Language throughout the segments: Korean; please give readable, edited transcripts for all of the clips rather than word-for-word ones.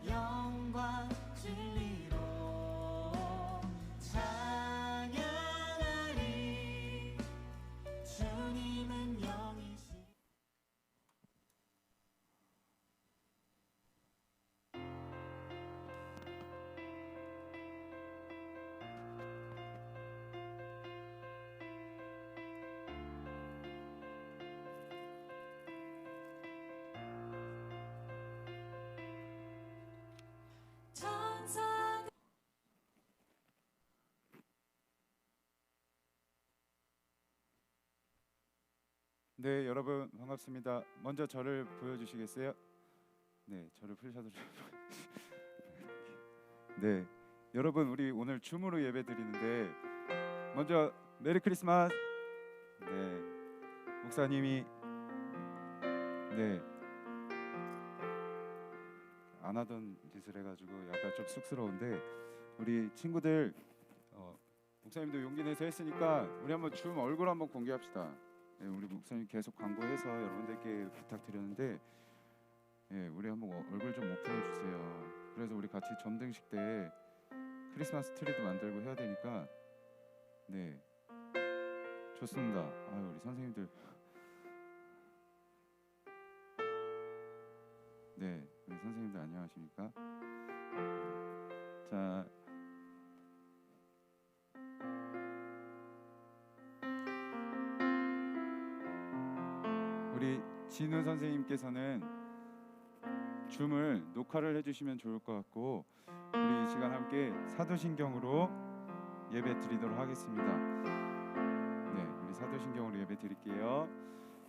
영광 진리로 찬양하리. 주님은 영이시. 천사. 네, 여러분 반갑습니다. 먼저 저를 보여주시겠어요? 네, 저를 풀샷으로. 네, 여러분 우리 오늘 줌으로 예배 드리는데 먼저 메리 크리스마스. 네, 목사님이 안 하던 짓을 해가지고 약간 좀 쑥스러운데 우리 친구들 목사님도 용기 내서 했으니까 우리 한번 줌 얼굴 한번 공개합시다. 네, 우리 목사님 계속 광고해서 여러분들께 부탁드렸는데 우리 한번 얼굴 좀 오픈해 주세요. 그래서 우리 같이 점등식 때 크리스마스 트리도 만들고 해야 되니까 네, 좋습니다. 아유, 우리 선생님들 네, 우리 선생님들 안녕하십니까? 자, 우리 진우 선생님께서는 줌을 녹화를 해주시면 좋을 것 같고 우리 이 시간 함께 사도신경으로 예배 드리도록 하겠습니다. 네, 우리 사도신경으로 예배 드릴게요.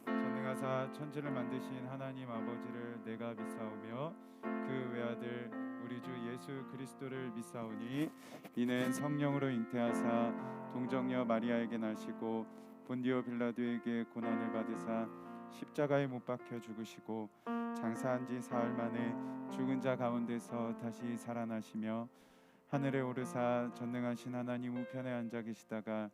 전능하사 천지를 만드신 하나님 아버지를 내가 믿사오며 그 외아들 우리 주 예수 그리스도를 믿사오니 이는 성령으로 잉태하사 동정녀 마리아에게 나시고 본디오 빌라도에게 고난을 받으사 십자가에 못 박혀 죽으시고 장사한 지 사흘 만에 죽은 자 가운데서 다시 살아나시며 하늘에 오르사 전능하신 하나님 우편에 앉아 계시다가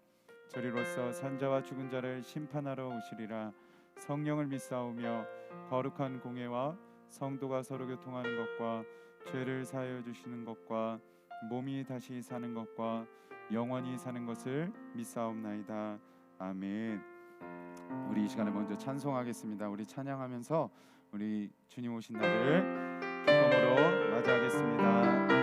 저리로서 산자와 죽은 자를 심판하러 오시리라. 성령을 믿사오며 거룩한 공예와 성도가 서로 교통하는 것과 죄를 사하여 주시는 것과 몸이 다시 사는 것과 영원히 사는 것을 믿사옵나이다. 아멘. 우리 이 시간에 먼저 찬송하겠습니다. 우리 찬양하면서 우리 주님 오신 날을 기쁨으로 맞이하겠습니다.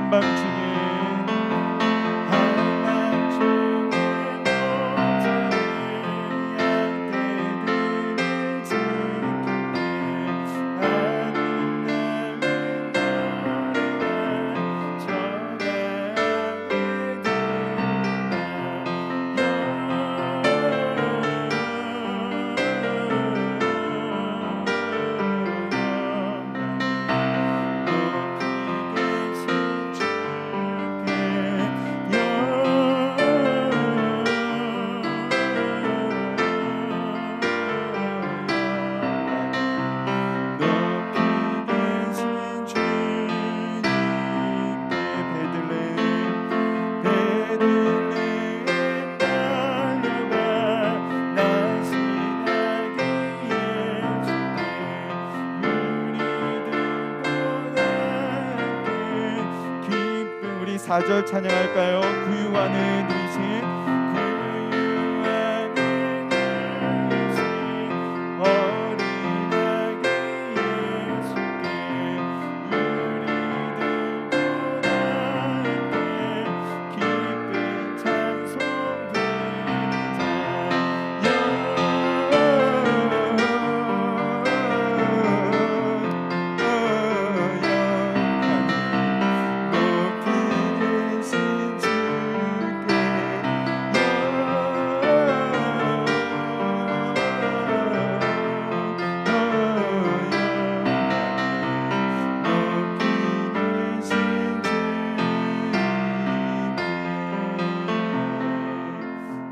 한밤중에 우리 4절 찬양할까요? 구유하는 의심 어린아기 예수께 우리들보다 기쁜 찬송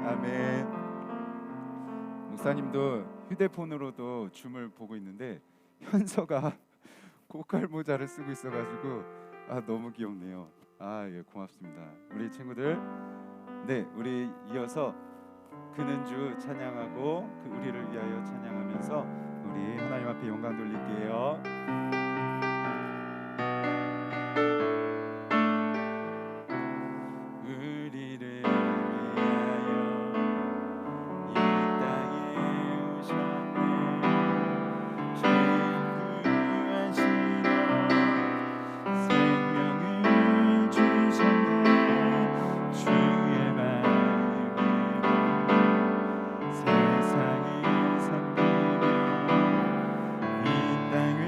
아멘. 목사님도 휴대폰으로도 줌을 보고 있는데 현서가 고깔 모자를 쓰고 있어가지고 너무 귀엽네요. 예, 고맙습니다. 우리 친구들, 네, 우리 이어서 그는 주 찬양하고 그 우리를 위하여 찬양하면서 우리 하나님 앞에 영광 돌릴게요. 우리를 위하여 이 땅에 오셨네. 주님 구하시러 생명을 주셨네. 주의 말씀으로 세상을 섬기며 이 땅을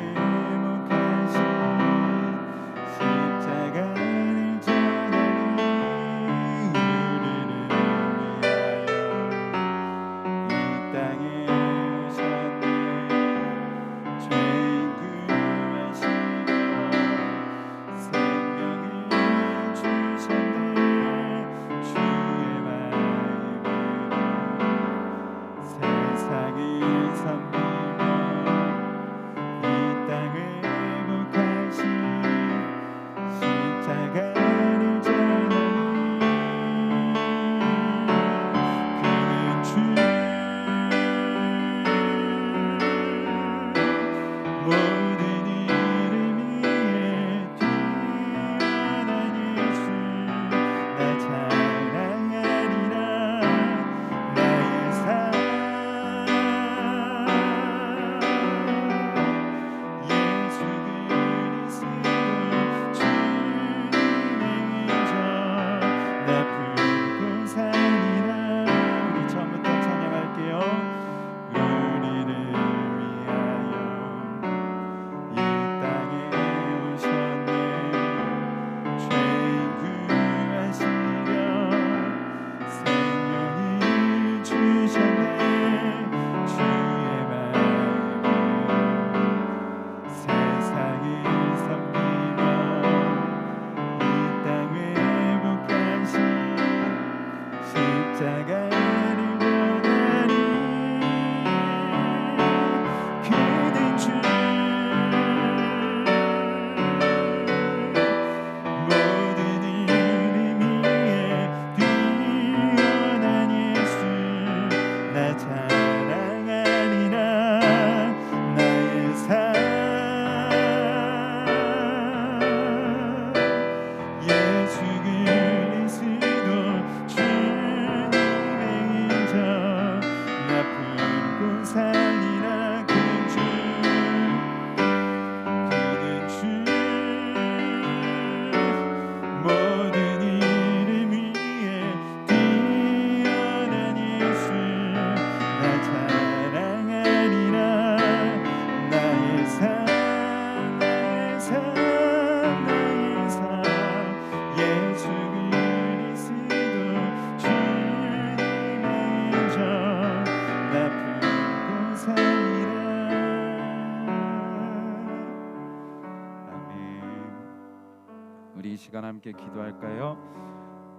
시간 함께 기도할까요?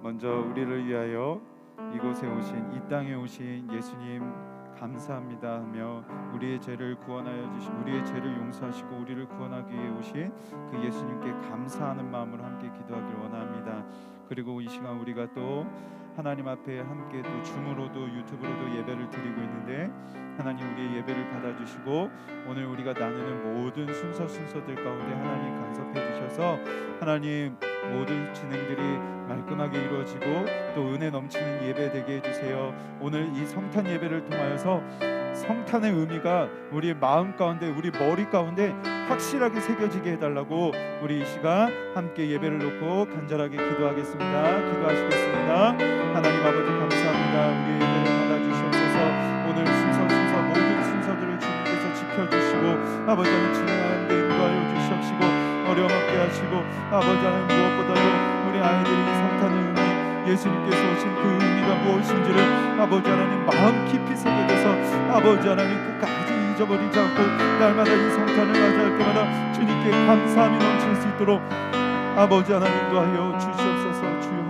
먼저 우리를 위하여 이곳에 오신, 이 땅에 오신 예수님 감사합니다 하며 우리의 죄를 구원하여 주시, 우리의 죄를 용서하시고 우리를 구원하기 위해 오신 그 예수님께 감사하는 마음으로 함께 기도하길 원합니다. 그리고 이 시간 우리가 또 하나님 앞에 함께 또 줌으로도 유튜브로도 예배를 드리고 있는데, 하나님 우리의 예배를 받아주시고 오늘 우리가 나누는 모든 순서들 가운데 하나님 간섭해 주셔서 하나님 모든 진행들이 말끔하게 이루어지고 또 은혜 넘치는 예배 되게 해주세요. 오늘 이 성탄 예배를 통하여서 성탄의 의미가 우리 마음 가운데, 우리 머리 가운데 확실하게 새겨지게 해달라고 우리 이 시간 함께 예배를 놓고 간절하게 기도하겠습니다. 기도하시겠습니다. 하나님 아버지 감사합니다. 우리 예배를 받아주시옵소서. 오늘 모든 순서들을 주님께서 지켜주시고 아버지 하나님 진행하는 데 인도하여 주시옵시고 어려움 없게 하시고 아버지 하나님 무엇보다도 우리 아이들이 성탄의 의미, 예수님께서 오신 그 의미가 무엇인지를 아버지 하나님 마음 깊이 새겨져서 아버지 하나님 끝까지 잊어버리지 않고 날마다 이 성탄을 맞이할 때마다 주님께 감사함이 넘칠 수 있도록 아버지 하나님 인도하여 주시옵소서. 주여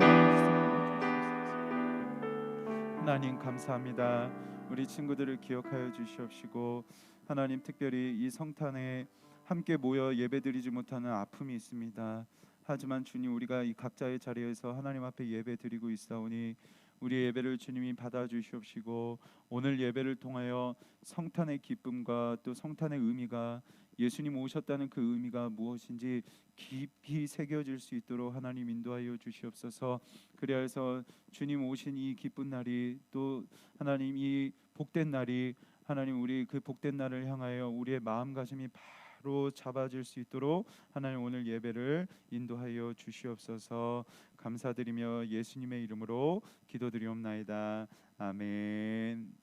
하나님 감사합니다. 우리 친구들을 기억하여 주시옵시고 하나님 특별히 이 성탄에 함께 모여 예배드리지 못하는 아픔이 있습니다. 하지만 주님 우리가 이 각자의 자리에서 하나님 앞에 예배드리고 있사오니 우리의 예배를 주님이 받아주시옵시고 오늘 예배를 통하여 성탄의 기쁨과 또 성탄의 의미가, 예수님 오셨다는 그 의미가 무엇인지 깊이 새겨질 수 있도록 하나님 인도하여 주시옵소서. 그리하여서 주님 오신 이 기쁜 날이, 또 하나님 이 복된 날이, 하나님 우리 그 복된 날을 향하여 우리의 마음가짐이 바로 잡아질 수 있도록 하나님 오늘 예배를 인도하여 주시옵소서. 감사드리며 예수님의 이름으로 기도드리옵나이다. 아멘.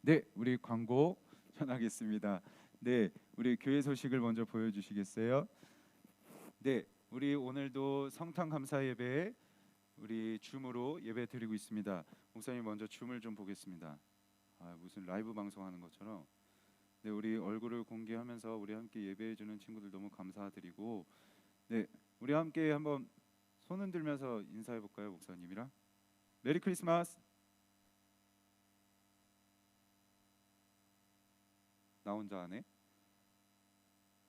네, 우리 광고 전하겠습니다. 네, 우리 교회 소식을 먼저 보여주시겠어요? 네, 우리 오늘도 성탄 감사 예배 우리 줌으로 예배 드리고 있습니다. 목사님 먼저 줌을 좀 보겠습니다. 무슨 라이브 방송하는 것처럼. 네, 우리 얼굴을 공개하면서 우리 함께 예배해 주는 친구들 너무 감사드리고, 네, 우리 함께 한번 손 흔들면서 인사해 볼까요, 목사님이랑? 메리 크리스마스. 나 혼자 하네.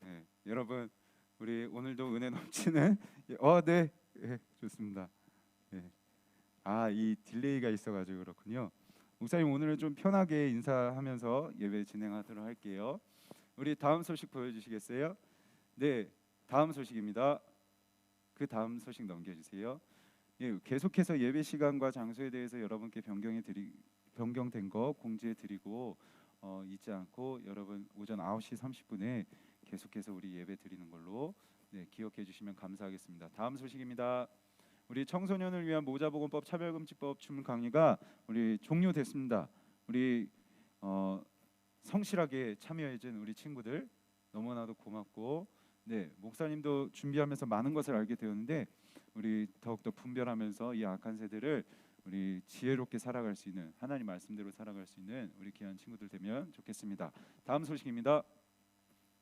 네, 여러분 우리 오늘도 은혜 넘치는 네, 좋습니다. 네. 이 딜레이가 있어가지고 그렇군요. 목사님 오늘은 좀 편하게 인사하면서 예배 진행하도록 할게요. 우리 다음 소식 보여주시겠어요? 네, 다음 소식입니다. 그 다음 소식 넘겨주세요. 예, 계속해서 예배 시간과 장소에 대해서 여러분께 변경된 거 공지해드리고 잊지 않고 여러분 오전 9시 30분에 계속해서 우리 예배 드리는 걸로 기억해 주시면 감사하겠습니다. 다음 소식입니다. 우리 청소년을 위한 모자보건법 차별금지법 주문 강의가 우리 종료됐습니다. 우리 성실하게 참여해준 우리 친구들 너무나도 고맙고, 네, 목사님도 준비하면서 많은 것을 알게 되었는데 우리 더욱더 분별하면서 이 악한 세대를 우리 지혜롭게 살아갈 수 있는, 하나님 말씀대로 살아갈 수 있는 우리 귀한 친구들 되면 좋겠습니다. 다음 소식입니다.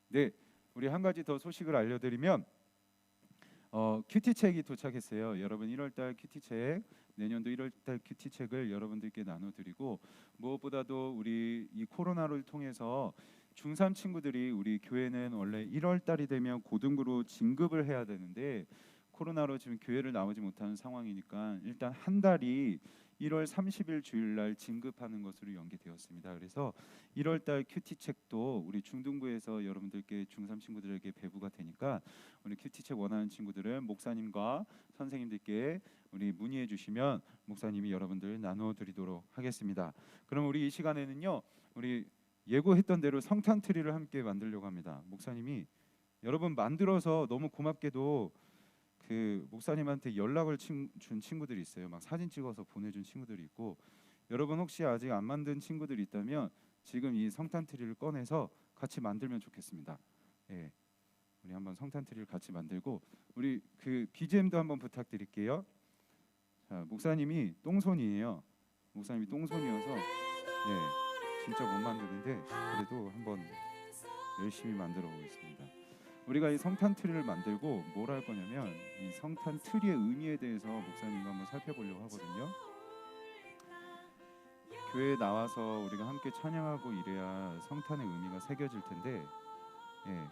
네, 우리 한 가지 더 소식을 알려드리면 큐티책이 도착했어요. 여러분 1월달 큐티책, 내년도 1월달 큐티책을 여러분들께 나눠드리고, 무엇보다도 우리 이 코로나를 통해서 중3 친구들이, 우리 교회는 원래 1월달이 되면 고등부로 진급을 해야 되는데 코로나로 지금 교회를 나오지 못하는 상황이니까 일단 한 달이 1월 30일 주일날 진급하는 것으로 연계되었습니다. 그래서 1월달 큐티책도 우리 중등부에서 여러분들께 중3 친구들에게 배부가 되니까 우리 큐티책 원하는 친구들은 목사님과 선생님들께 우리 문의해 주시면 목사님이 여러분들 나눠드리도록 하겠습니다. 그럼 우리 이 시간에는요, 우리 예고했던 대로 성탄 트리를 함께 만들려고 합니다. 목사님이 여러분 만들어서 너무 고맙게도 그 목사님한테 연락을 준 친구들이 있어요. 막 사진 찍어서 보내준 친구들이 있고, 여러분 혹시 아직 안 만든 친구들이 있다면 지금 이 성탄 트리를 꺼내서 같이 만들면 좋겠습니다. 예, 우리 한번 성탄 트리를 같이 만들고, 우리 그 BGM도 한번 부탁드릴게요. 자, 목사님이 똥손이에요. 목사님이 똥손이어서 진짜 못 만드는데 그래도 한번 열심히 만들어 보겠습니다. 우리가 이 성탄 트리를 만들고 뭘 할 거냐면 이 성탄 트리의 의미에 대해서 목사님과 한번 살펴보려고 하거든요. 교회에 나와서 우리가 함께 찬양하고 이래야 성탄의 의미가 새겨질 텐데, 예,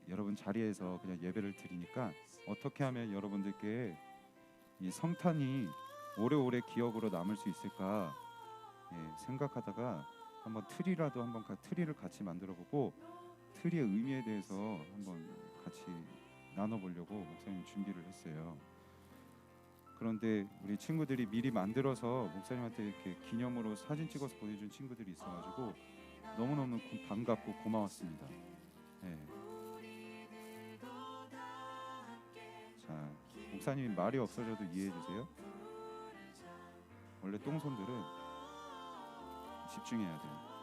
여러분 자리에서 그냥 예배를 드리니까 어떻게 하면 여러분들께 이 성탄이 오래오래 기억으로 남을 수 있을까, 생각하다가 한번 트리라도 트리를 같이 만들어보고 트리의 의미에 대해서 한번 같이 나눠보려고 목사님 준비를 했어요. 그런데 우리 친구들이 미리 만들어서 목사님한테 이렇게 기념으로 사진 찍어서 보내준 친구들이 있어가지고 너무너무 반갑고 고마웠습니다. 자, 목사님이 말이 없어져도 이해해 주세요. 원래 똥손들은 집중해야 돼요.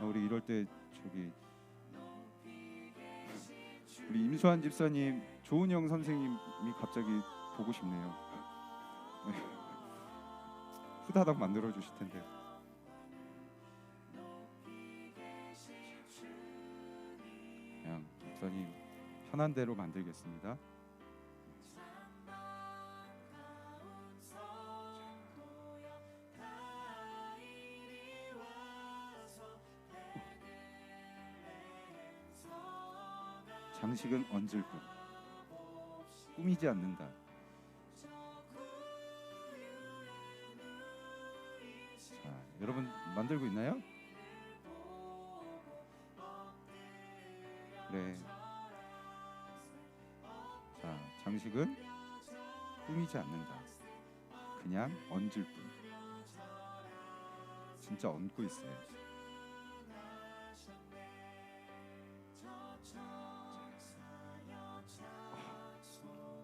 우리 이럴 때 우리 임수환 집사님, 조은영 선생님이 갑자기 보고 싶네요. 후다닥 만들어 주실 텐데. 그냥 목사님 편한 대로 만들겠습니다. 장식은 얹을 뿐, 꾸미지 않는다. 자, 여러분 만들고 있나요? 그래. 자, 장식은 꾸미지 않는다. 그냥 얹을 뿐. 진짜 얹고 있어요.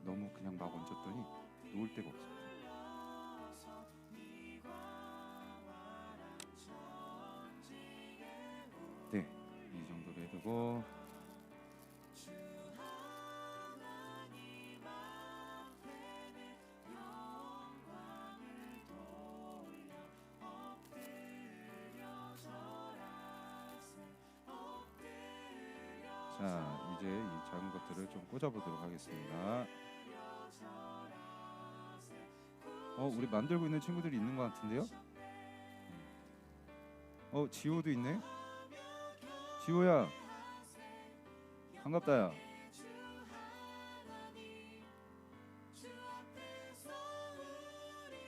너무 그냥 막 얹었더니 놓을 데가 없어요. 네, 이 정도로 해두고 자, 이제 이 작은 것들을 좀 꽂아보도록 하겠습니다. 우리 만들고 있는 친구들이 있는 것 같은데요? 지호도 있네. 지호야, 반갑다야.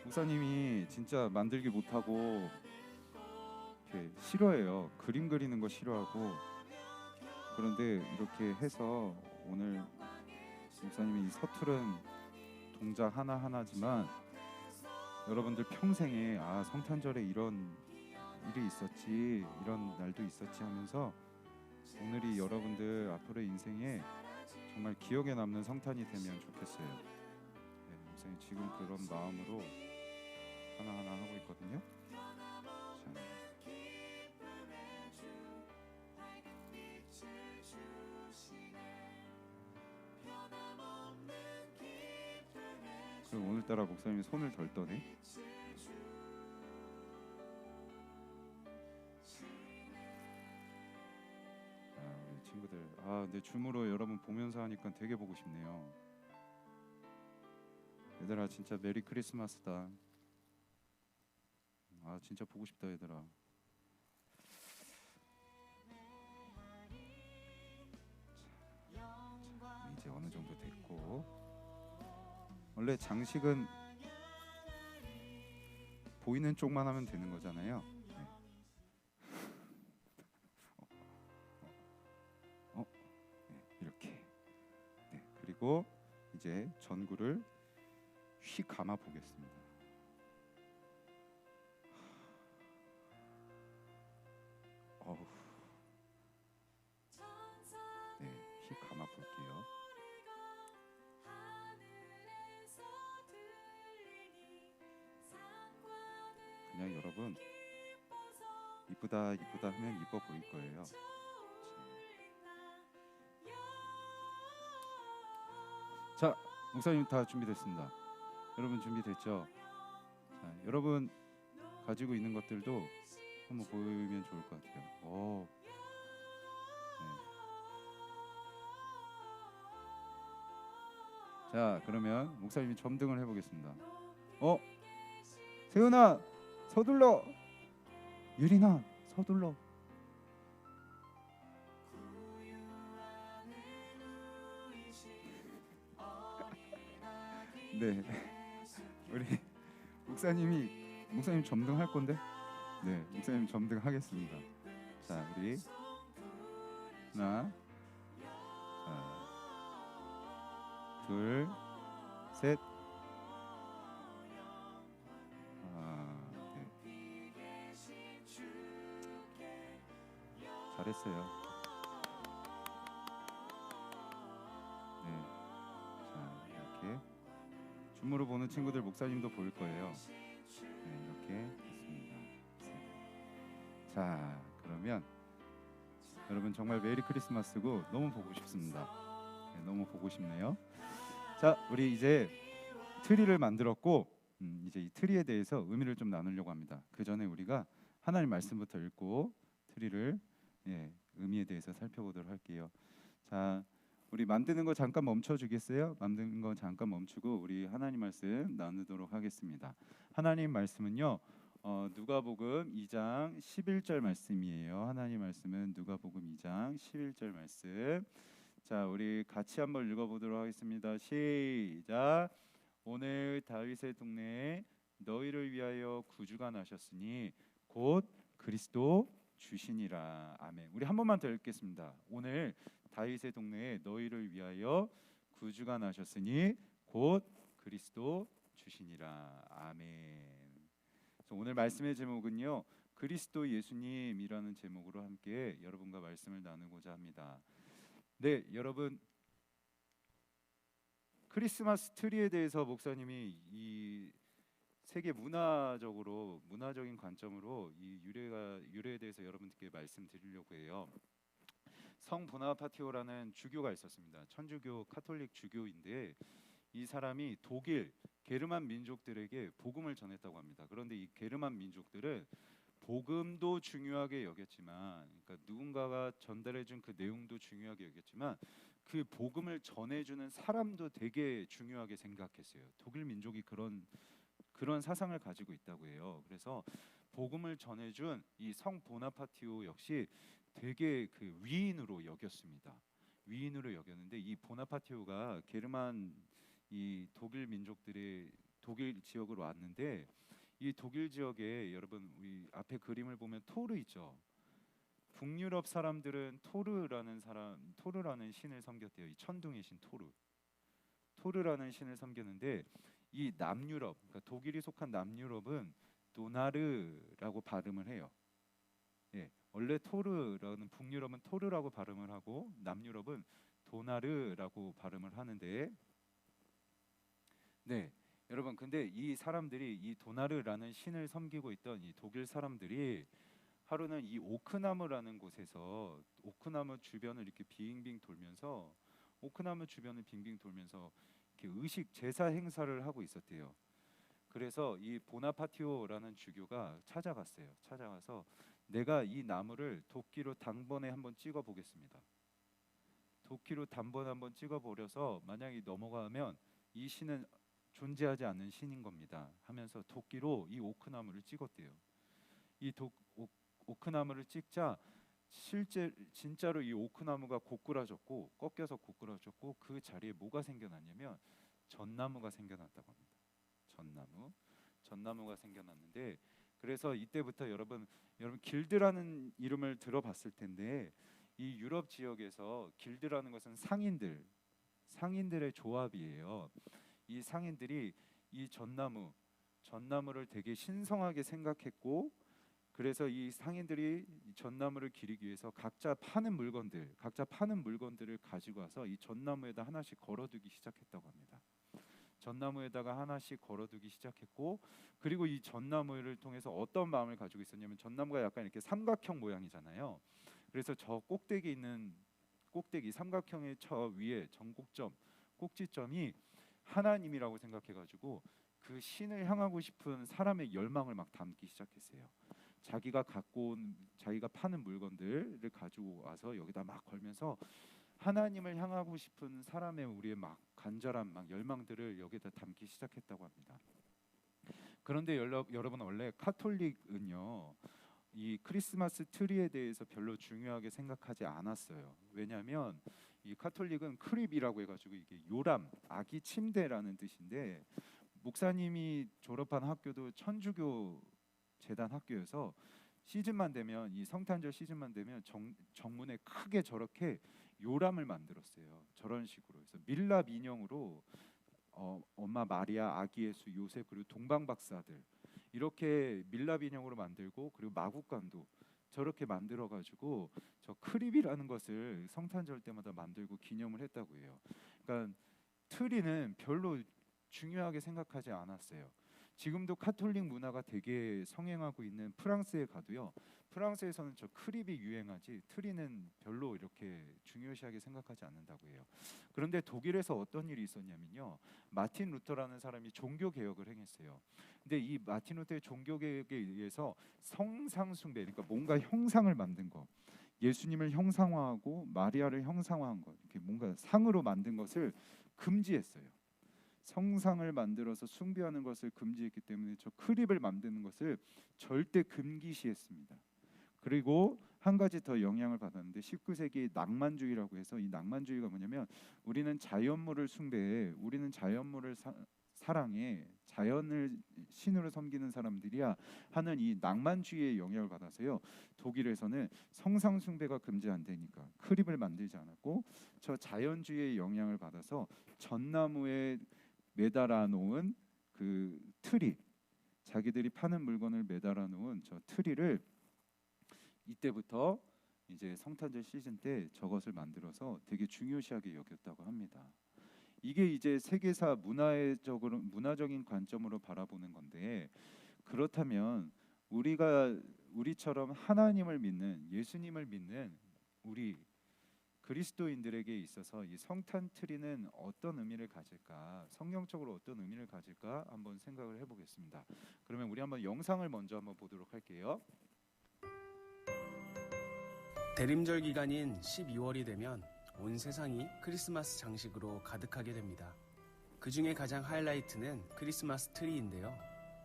목사님이 진짜 만들기 못하고 이렇게 싫어해요. 그림 그리는 거 싫어하고. 그런데 이렇게 해서 오늘 목사님이 이 서투른 동작 하나하나지만 여러분들 평생에 성탄절에 이런 일이 있었지, 이런 날도 있었지 하면서 오늘이 여러분들 앞으로의 인생에 정말 기억에 남는 성탄이 되면 좋겠어요. 목사님 지금 그런 마음으로 하나하나 하고 있거든요. 자. 그럼 오늘따라 목사님이 손을 덜 떠네. 우리 친구들, 근데 줌으로 여러분 보면서 하니까 되게 보고 싶네요. 얘들아 진짜 메리 크리스마스다. 진짜 보고 싶다 얘들아. 자, 이제 어느 정도 됐고, 원래 장식은 보이는 쪽만 하면 되는 거잖아요. 이렇게. 그리고 이제 전구를 휘 감아 보겠습니다. 휘 감아 볼게요. 그냥 여러분 이쁘다 이쁘다 하면 이뻐 보일 거예요. 자, 목사님 다 준비됐습니다. 여러분 준비됐죠? 자, 여러분 가지고 있는 것들도 한번 보이면 좋을 것 같아요. 자, 그러면 목사님이 점등을 해보겠습니다. 세훈아, 서둘러. 유린아, 서둘러. 네, 우리 목사님 점등할 건데, 네, 목사님 점등하겠습니다. 자, 우리 하나, 자, 둘, 셋. 네. 잘했어요. 네, 자, 이렇게 줌으로 보는 친구들 목사님도 보일 거예요. 네, 이렇게 있습니다. 자, 그러면 여러분 정말 메리 크리스마스고 너무 보고 싶습니다. 네, 너무 보고 싶네요. 자, 우리 이제 트리를 만들었고 이제 이 트리에 대해서 의미를 좀 나누려고 합니다. 그 전에 우리가 하나님 말씀부터 읽고 트리를 의미에 대해서 살펴보도록 할게요. 자, 우리 만드는 거 잠깐 멈춰 주겠어요? 만드는 거 잠깐 멈추고 우리 하나님 말씀 나누도록 하겠습니다. 하나님 말씀은요, 누가복음 2장 11절 말씀이에요. 하나님 말씀은 누가복음 2장 11절 말씀. 자, 우리 같이 한번 읽어보도록 하겠습니다. 시작. 오늘 다윗의 동네에 너희를 위하여 구주가 나셨으니 곧 그리스도 주시니라. 아멘. 우리 한 번만 더 읽겠습니다. 오늘 다윗의 동네에 너희를 위하여 구주가 나셨으니 곧 그리스도 주시니라. 아멘. 그래서 오늘 말씀의 제목은요, 그리스도 예수님이라는 제목으로 함께 여러분과 말씀을 나누고자 합니다. 네, 여러분, 크리스마스 트리에 대해서 목사님이 이 세계 문화적인 관점으로 이 유래에 대해서 여러분들께 말씀드리려고 해요. 성 보나파티오라는 주교가 있었습니다. 천주교 카톨릭 주교인데 이 사람이 독일 게르만 민족들에게 복음을 전했다고 합니다. 그런데 이 게르만 민족들은 복음도 중요하게 여겼지만, 그러니까 누군가가 전달해준 그 내용도 중요하게 여겼지만 그 복음을 전해주는 사람도 되게 중요하게 생각했어요. 독일 민족이 그런 사상을 가지고 있다고 해요. 그래서 복음을 전해준 이 성 보나파티오 역시 되게 그 위인으로 여겼습니다. 위인으로 여겼는데 이 보나파티오가 게르만 이 독일 민족들의 독일 지역으로 왔는데 이 독일 지역에 여러분 우리 앞에 그림을 보면 토르 있죠. 북유럽 사람들은 토르라는 신을 섬겼대요. 이 천둥의 신 토르라는 신을 섬겼는데 이 남유럽, 그러니까 독일이 속한 남유럽은 도나르라고 발음을 해요. 예, 원래 토르라는 북유럽은 토르라고 발음을 하고 남유럽은 도나르라고 발음을 하는데, 네, 여러분, 근데 이 사람들이 이 도나르라는 신을 섬기고 있던 이 독일 사람들이 하루는 이 오크나무라는 곳에서 오크나무 주변을 이렇게 빙빙 돌면서 이렇게 의식 제사 행사를 하고 있었대요. 그래서 이 보나파티오라는 주교가 찾아가서 내가 이 나무를 도끼로 단번에 한번 찍어 보겠습니다. 도끼로 단번에 한번 찍어 버려서 만약에 넘어가면 이 신은 존재하지 않는 신인 겁니다 하면서 도끼로 이 오크나무를 찍었대요. 이 오크나무를 찍자 진짜로 이 오크나무가 꺾여서 고꾸라졌고 그 자리에 뭐가 생겨났냐면 전나무가 생겨났다고 합니다. 전나무가 생겨났는데, 그래서 이때부터 여러분 길드라는 이름을 들어봤을 텐데 이 유럽 지역에서 길드라는 것은 상인들의 조합이에요. 이 상인들이 이 전나무를 되게 신성하게 생각했고, 그래서 이 상인들이 전나무를 기리기 위해서 각자 파는 물건들을 가지고 와서 이 전나무에다 하나씩 걸어두기 시작했다고 합니다. 전나무에다가 하나씩 걸어두기 시작했고, 그리고 이 전나무를 통해서 어떤 마음을 가지고 있었냐면 전나무가 약간 이렇게 삼각형 모양이잖아요. 그래서 저 꼭대기 삼각형의 저 위에 꼭지점이 하나님이라고 생각해가지고 그 신을 향하고 싶은 사람의 열망을 막 담기 시작했어요. 자기가 파는 물건들을 가지고 와서 여기다 막 걸면서 하나님을 향하고 싶은 사람의 우리의 막 간절한 막 열망들을 여기다 담기 시작했다고 합니다. 그런데 여러분 원래 카톨릭은요 이 크리스마스 트리에 대해서 별로 중요하게 생각하지 않았어요. 왜냐하면 이 카톨릭은 크립이라고 해가지고 이게 요람, 아기 침대라는 뜻인데, 목사님이 졸업한 학교도 천주교 재단 학교여서 시즌만 되면, 이 성탄절 시즌만 되면 정문에 크게 저렇게 요람을 만들었어요. 저런 식으로 해서 밀랍 인형으로 엄마 마리아, 아기 예수, 요셉, 그리고 동방 박사들 이렇게 밀랍 인형으로 만들고, 그리고 마구간도 저렇게 만들어 가지고 저 크립이라는 것을 성탄절 때마다 만들고 기념을 했다고 해요. 그러니까 트리는 별로 중요하게 생각하지 않았어요. 지금도 카톨릭 문화가 되게 성행하고 있는 프랑스에 가도요, 프랑스에서는 저 크립이 유행하지 트리는 별로 이렇게 중요시하게 생각하지 않는다고 해요. 그런데 독일에서 어떤 일이 있었냐면요, 마틴 루터라는 사람이 종교 개혁을 행했어요. 근데 이 마틴 루터의 종교 개혁에 의해서 성상 숭배, 그러니까 뭔가 형상을 만든 거, 예수님을 형상화하고 마리아를 형상화한 것, 이렇게 뭔가 상으로 만든 것을 금지했어요. 성상을 만들어서 숭배하는 것을 금지했기 때문에 저 크립을 만드는 것을 절대 금기시했습니다. 그리고 한 가지 더 영향을 받았는데, 19세기 낭만주의라고 해서, 이 낭만주의가 뭐냐면 우리는 자연물을 숭배해, 우리는 자연물을 사랑해, 자연을 신으로 섬기는 사람들이야 하는 이 낭만주의의 영향을 받아서요, 독일에서는 성상 숭배가 금지 안 되니까 크립을 만들지 않았고, 저 자연주의의 영향을 받아서 전나무에 매달아 놓은 그 트리, 자기들이 파는 물건을 매달아 놓은 저 트리를 이때부터 이제 성탄절 시즌 때 저것을 만들어서 되게 중요시하게 여겼다고 합니다. 이게 이제 세계사 문화적인 관점으로 바라보는 건데, 그렇다면 우리처럼 하나님을 믿는, 예수님을 믿는 우리 그리스도인들에게 있어서 이 성탄 트리는 어떤 의미를 가질까, 성경적으로 어떤 의미를 가질까 한번 생각을 해보겠습니다. 그러면 우리 한번 영상을 먼저 한번 보도록 할게요. 대림절 기간인 12월이 되면 온 세상이 크리스마스 장식으로 가득하게 됩니다. 그 중에 가장 하이라이트는 크리스마스 트리인데요.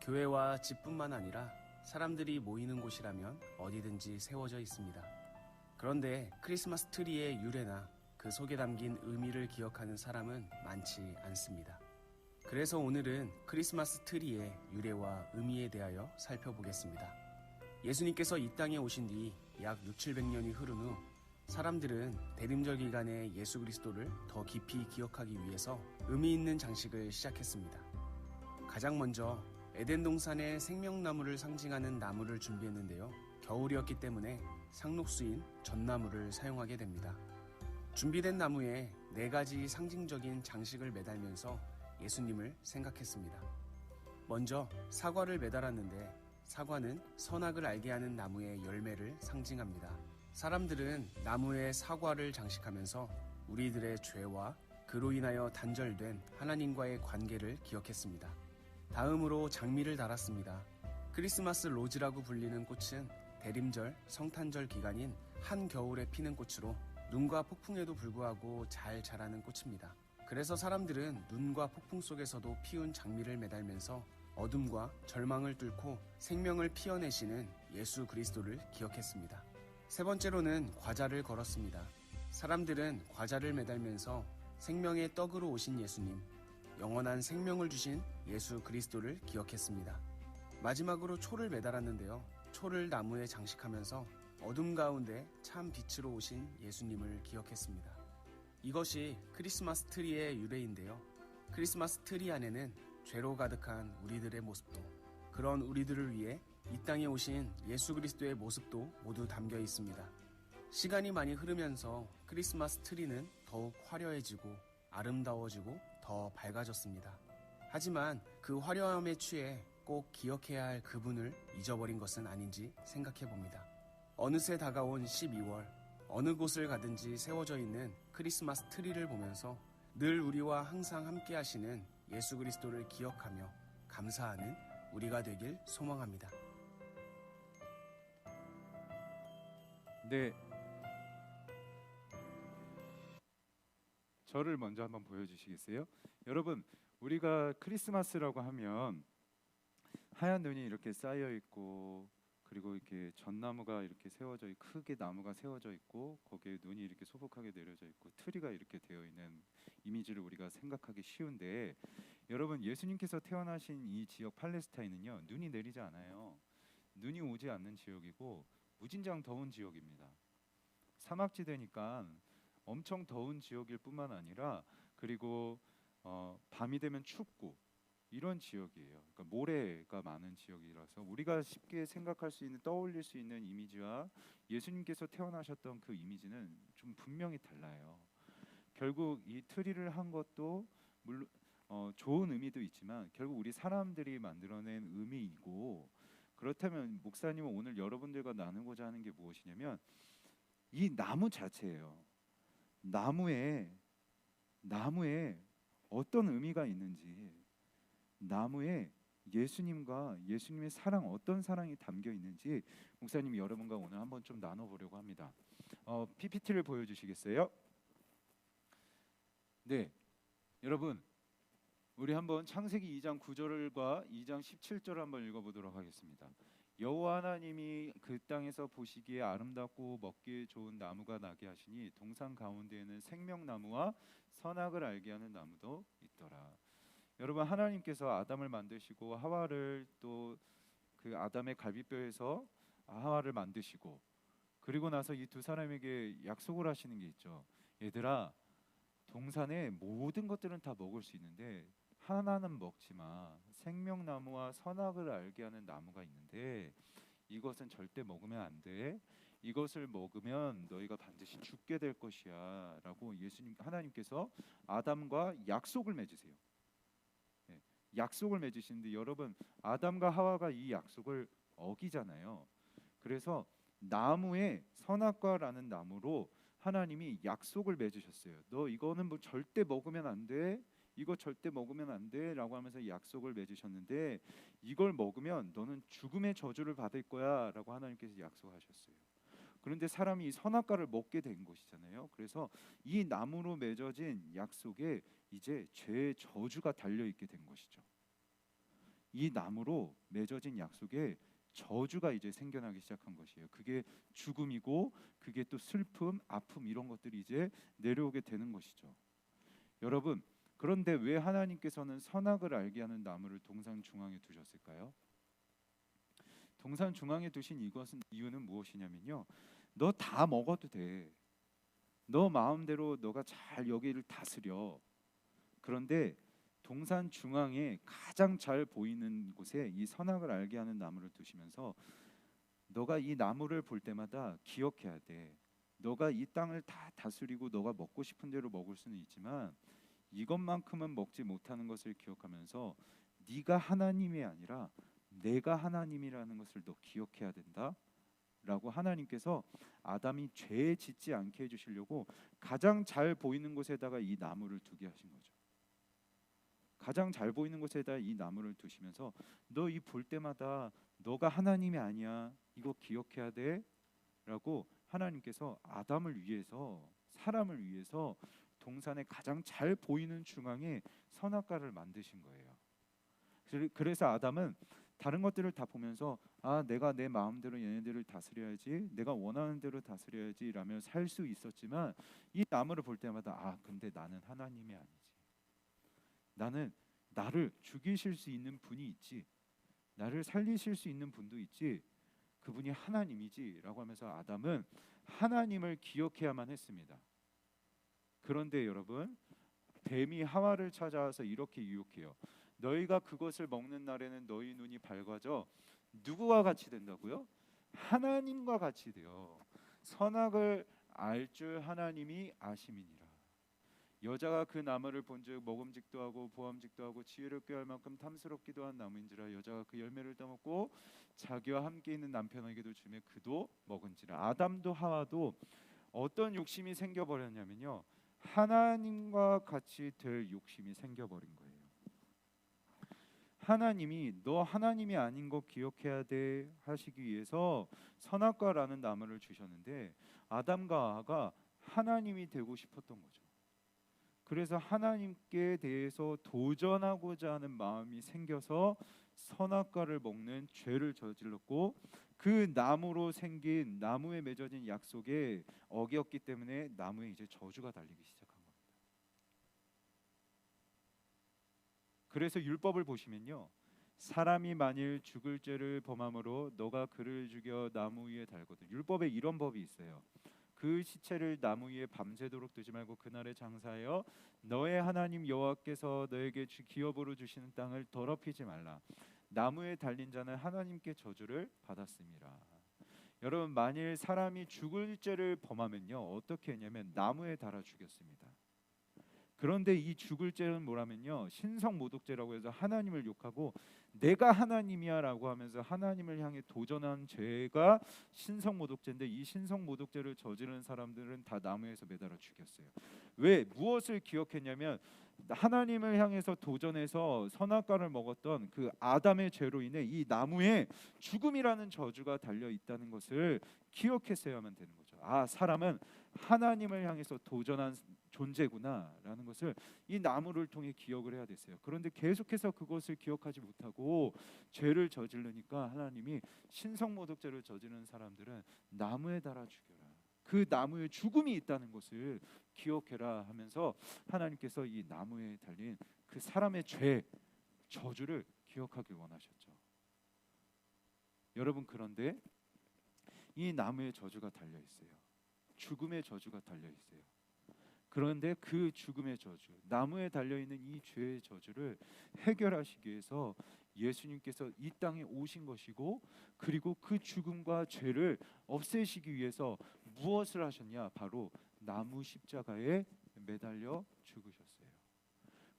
교회와 집뿐만 아니라 사람들이 모이는 곳이라면 어디든지 세워져 있습니다. 그런데 크리스마스 트리의 유래나 그 속에 담긴 의미를 기억하는 사람은 많지 않습니다. 그래서 오늘은 크리스마스 트리의 유래와 의미에 대하여 살펴보겠습니다. 예수님께서 이 땅에 오신 뒤 약 600~700년이 흐른 후 사람들은 대림절 기간에 예수 그리스도를 더 깊이 기억하기 위해서 의미 있는 장식을 시작했습니다. 가장 먼저 에덴 동산의 생명나무를 상징하는 나무를 준비했는데요. 겨울이었기 때문에 상록수인 전나무를 사용하게 됩니다. 준비된 나무에 4가지 상징적인 장식을 매달면서 예수님을 생각했습니다. 먼저 사과를 매달았는데, 사과는 선악을 알게 하는 나무의 열매를 상징합니다. 사람들은 나무에 사과를 장식하면서 우리들의 죄와 그로 인하여 단절된 하나님과의 관계를 기억했습니다. 다음으로 장미를 달았습니다. 크리스마스 로즈라고 불리는 꽃은 대림절, 성탄절 기간인 한겨울에 피는 꽃으로 눈과 폭풍에도 불구하고 잘 자라는 꽃입니다. 그래서 사람들은 눈과 폭풍 속에서도 피운 장미를 매달면서 어둠과 절망을 뚫고 생명을 피어내시는 예수 그리스도를 기억했습니다. 세 번째로는 과자를 걸었습니다. 사람들은 과자를 매달면서 생명의 떡으로 오신 예수님, 영원한 생명을 주신 예수 그리스도를 기억했습니다. 마지막으로 초를 매달았는데요. 초를 나무에 장식하면서 어둠 가운데 참 빛으로 오신 예수님을 기억했습니다. 이것이 크리스마스 트리의 유래인데요. 크리스마스 트리 안에는 죄로 가득한 우리들의 모습도, 그런 우리들을 위해 이 땅에 오신 예수 그리스도의 모습도 모두 담겨 있습니다. 시간이 많이 흐르면서 크리스마스 트리는 더욱 화려해지고 아름다워지고 더 밝아졌습니다. 하지만 그 화려함에 취해 꼭 기억해야 할 그분을 잊어버린 것은 아닌지 생각해 봅니다. 어느새 다가온 12월, 어느 곳을 가든지 세워져 있는 크리스마스 트리를 보면서 늘 우리와 항상 함께 하시는 예수 그리스도를 기억하며 감사하는 우리가 되길 소망합니다. 네. 저를 먼저 한번 보여주시겠어요? 여러분, 우리가 크리스마스라고 하면 하얀 눈이 이렇게 쌓여 있고, 그리고 이렇게 전나무가 이렇게 세워져 있고, 크게 나무가 세워져 있고, 거기에 눈이 이렇게 소복하게 내려져 있고, 트리가 이렇게 되어 있는 이미지를 우리가 생각하기 쉬운데, 여러분, 예수님께서 태어나신 이 지역 팔레스타인은요, 눈이 내리지 않아요. 눈이 오지 않는 지역이고 무진장 더운 지역입니다. 사막지대니까 엄청 더운 지역일 뿐만 아니라, 그리고 밤이 되면 춥고 이런 지역이에요. 그러니까 모래가 많은 지역이라서 우리가 쉽게 생각할 수 있는, 떠올릴 수 있는 이미지와 예수님께서 태어나셨던 그 이미지는 좀 분명히 달라요. 결국 이 트리를 한 것도 물론 좋은 의미도 있지만 결국 우리 사람들이 만들어낸 의미이고, 그렇다면 목사님은 오늘 여러분들과 나누고자 하는 게 무엇이냐면 이 나무 자체예요. 나무에 어떤 의미가 있는지, 나무에 예수님과 예수님의 사랑, 어떤 사랑이 담겨 있는지 목사님이 여러분과 오늘 한번 좀 나눠보려고 합니다. PPT를 보여주시겠어요? 네, 여러분, 우리 한번 창세기 2장 9절과 2장 17절을 한번 읽어보도록 하겠습니다. 여호와 하나님이 그 땅에서 보시기에 아름답고 먹기에 좋은 나무가 나게 하시니 동산 가운데에는 생명나무와 선악을 알게 하는 나무도 있더라. 여러분, 하나님께서 아담을 만드시고 하와를 또 그 아담의 갈비뼈에서 하와를 만드시고, 그리고 나서 이 두 사람에게 약속을 하시는 게 있죠. 얘들아, 동산의 모든 것들은 다 먹을 수 있는데 하나는 먹지 마. 생명나무와 선악을 알게 하는 나무가 있는데 이것은 절대 먹으면 안 돼. 이것을 먹으면 너희가 반드시 죽게 될 것이야 라고 하나님께서 아담과 약속을 맺으세요. 네, 약속을 맺으시는데 여러분, 아담과 하와가 이 약속을 어기잖아요. 그래서 나무의 선악과라는 나무로 하나님이 약속을 맺으셨어요. 너 이거는 뭐 절대 먹으면 안 돼. 이거 절대 먹으면 안 돼 라고 하면서 약속을 맺으셨는데, 이걸 먹으면 너는 죽음의 저주를 받을 거야 라고 하나님께서 약속하셨어요. 그런데 사람이 이 선악과를 먹게 된 것이잖아요. 그래서 이 나무로 맺어진 약속에 이제 죄의 저주가 달려있게 된 것이죠. 이 나무로 맺어진 약속에 저주가 이제 생겨나기 시작한 것이에요. 그게 죽음이고, 그게 또 슬픔, 아픔, 이런 것들이 이제 내려오게 되는 것이죠. 여러분, 그런데 왜 하나님께서는 선악을 알게 하는 나무를 동산 중앙에 두셨을까요? 동산 중앙에 두신 이유는 무엇이냐면요, 너 다 먹어도 돼. 너 마음대로 너가 잘 여기를 다스려. 그런데 동산 중앙에 가장 잘 보이는 곳에 이 선악을 알게 하는 나무를 두시면서 너가 이 나무를 볼 때마다 기억해야 돼. 너가 이 땅을 다 다스리고 너가 먹고 싶은 대로 먹을 수는 있지만 이것만큼은 먹지 못하는 것을 기억하면서 네가 하나님이 아니라 내가 하나님이라는 것을 너 기억해야 된다 라고 하나님께서 아담이 죄에 짓지 않게 해주시려고 가장 잘 보이는 곳에다가 이 나무를 두게 하신 거죠. 가장 잘 보이는 곳에다 이 나무를 두시면서 너 이 볼 때마다 너가 하나님이 아니야, 이거 기억해야 돼 라고 하나님께서 아담을 위해서, 사람을 위해서 동산의 가장 잘 보이는 중앙에 선악과를 만드신 거예요. 그래서 아담은 다른 것들을 다 보면서 내가 내 마음대로 얘네들을 다스려야지, 내가 원하는 대로 다스려야지 라며 살 수 있었지만 이 나무를 볼 때마다 근데 나는 하나님이 아니지. 나를 죽이실 수 있는 분이 있지, 나를 살리실 수 있는 분도 있지, 그분이 하나님이지 라고 하면서 아담은 하나님을 기억해야만 했습니다. 그런데 여러분, 뱀이 하와를 찾아와서 이렇게 유혹해요. 너희가 그것을 먹는 날에는 너희 눈이 밝아져 누구와 같이 된다고요? 하나님과 같이 돼요. 선악을 알 줄 하나님이 아심이니라. 여자가 그 나무를 본즉 먹음직도 하고 보암직도 하고 지혜롭게 할 만큼 탐스럽기도 한 나무인지라. 여자가 그 열매를 따먹고 자기와 함께 있는 남편에게도 주매 그도 먹은지라. 아담도 하와도 어떤 욕심이 생겨버렸냐면요, 하나님과 같이 될 욕심이 생겨버린 거예요. 하나님이 너 하나님이 아닌 거 기억해야 돼 하시기 위해서 선악과라는 나무를 주셨는데 아담과 하와가 하나님이 되고 싶었던 거죠. 그래서 하나님께 대해서 도전하고자 하는 마음이 생겨서 선악과를 먹는 죄를 저질렀고, 그 나무로 생긴 나무에 맺어진 약속에 어겼기 때문에 나무에 이제 저주가 달리기 시작한 겁니다. 그래서 율법을 보시면요, 사람이 만일 죽을 죄를 범함으로 너가 그를 죽여 나무 위에 달거든. 율법에 이런 법이 있어요. 그 시체를 나무 위에 밤새도록 두지 말고 그날에 장사하여 너의 하나님 여호와께서 너에게 기업으로 주시는 땅을 더럽히지 말라. 나무에 달린 자는 하나님께 저주를 받았음이라. 여러분, 만일 사람이 죽을 죄를 범하면요, 어떻게 했냐면 나무에 달아 죽였습니다. 그런데 이 죽을 죄는 뭐라면요, 신성모독죄라고 해서 하나님을 욕하고 내가 하나님이야라고 하면서 하나님을 향해 도전한 죄가 신성모독죄인데, 이 신성모독죄를 저지른 사람들은 다 나무에서 매달아 죽였어요. 왜? 무엇을 기억했냐면 하나님을 향해서 도전해서 선악과를 먹었던 그 아담의 죄로 인해 이 나무에 죽음이라는 저주가 달려 있다는 것을 기억했어야만 되는 거죠. 아, 사람은 하나님을 향해서 도전한 존재구나라는 것을 이 나무를 통해 기억을 해야 됐어요. 그런데 계속해서 그것을 기억하지 못하고 죄를 저지르니까 하나님이 신성모독죄를 저지르는 사람들은 나무에 달아 죽여라, 그 나무에 죽음이 있다는 것을 기억해라 하면서 하나님께서 이 나무에 달린 그 사람의 죄, 저주를 기억하길 원하셨죠. 여러분, 그런데 이 나무에 저주가 달려 있어요. 죽음의 저주가 달려 있어요. 그런데 그 죽음의 저주, 나무에 달려있는 이 죄의 저주를 해결하시기 위해서 예수님께서 이 땅에 오신 것이고, 그리고 그 죽음과 죄를 없애시기 위해서 무엇을 하셨냐? 바로 나무 십자가에 매달려 죽으셨어요.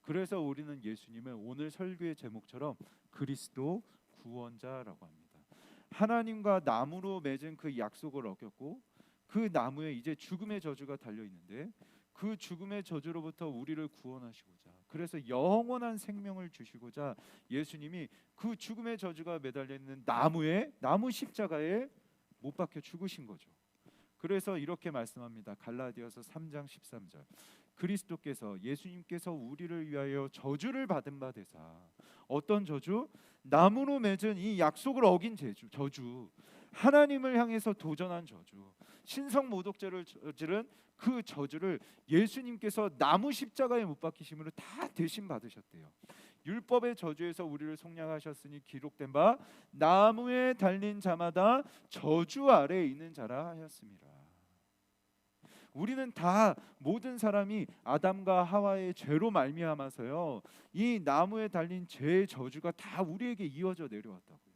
그래서 우리는 예수님을 오늘 설교의 제목처럼 그리스도 구원자라고 합니다. 하나님과 나무로 맺은 그 약속을 어겼고, 그 나무에 이제 죽음의 저주가 달려 있는데, 그 죽음의 저주로부터 우리를 구원하시고자, 그래서 영원한 생명을 주시고자 예수님이 그 죽음의 저주가 매달려 있는 나무 십자가에 못 박혀 죽으신 거죠. 그래서 이렇게 말씀합니다. 갈라디아서 3장 13절. 그리스도께서, 예수님께서 우리를 위하여 저주를 받은 바 되사. 어떤 저주? 나무로 맺은 이 약속을 어긴 저주, 하나님을 향해서 도전한 저주, 신성모독죄를 저지른 그 저주를 예수님께서 나무 십자가에 못 박히심으로 다 대신 받으셨대요. 율법의 저주에서 우리를 속량하셨으니 기록된 바 나무에 달린 자마다 저주 아래에 있는 자라 하였습니다. 우리는 다, 모든 사람이 아담과 하와의 죄로 말미암아서요, 이 나무에 달린 죄의 저주가 다 우리에게 이어져 내려왔다고요.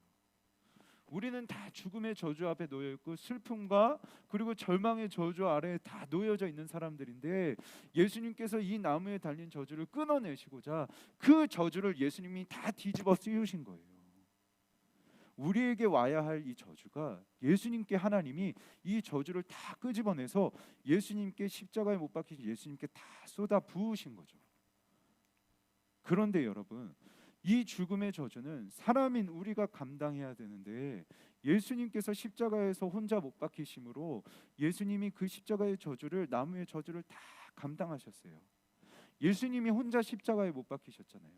우리는 다 죽음의 저주 앞에 놓여 있고 슬픔과 그리고 절망의 저주 아래에 다 놓여져 있는 사람들인데, 예수님께서 이 나무에 달린 저주를 끊어내시고자 그 저주를 예수님이 다 뒤집어 씌우신 거예요. 우리에게 와야 할 이 저주가, 예수님께 하나님이 이 저주를 다 끄집어내서 예수님께 십자가에 못 박히신 예수님께 다 쏟아 부으신 거죠. 그런데 여러분, 이 죽음의 저주는 사람인 우리가 감당해야 되는데, 예수님께서 십자가에서 혼자 못 박히심으로 예수님이 그 십자가의 저주를, 나무의 저주를 다 감당하셨어요. 예수님이 혼자 십자가에 못 박히셨잖아요.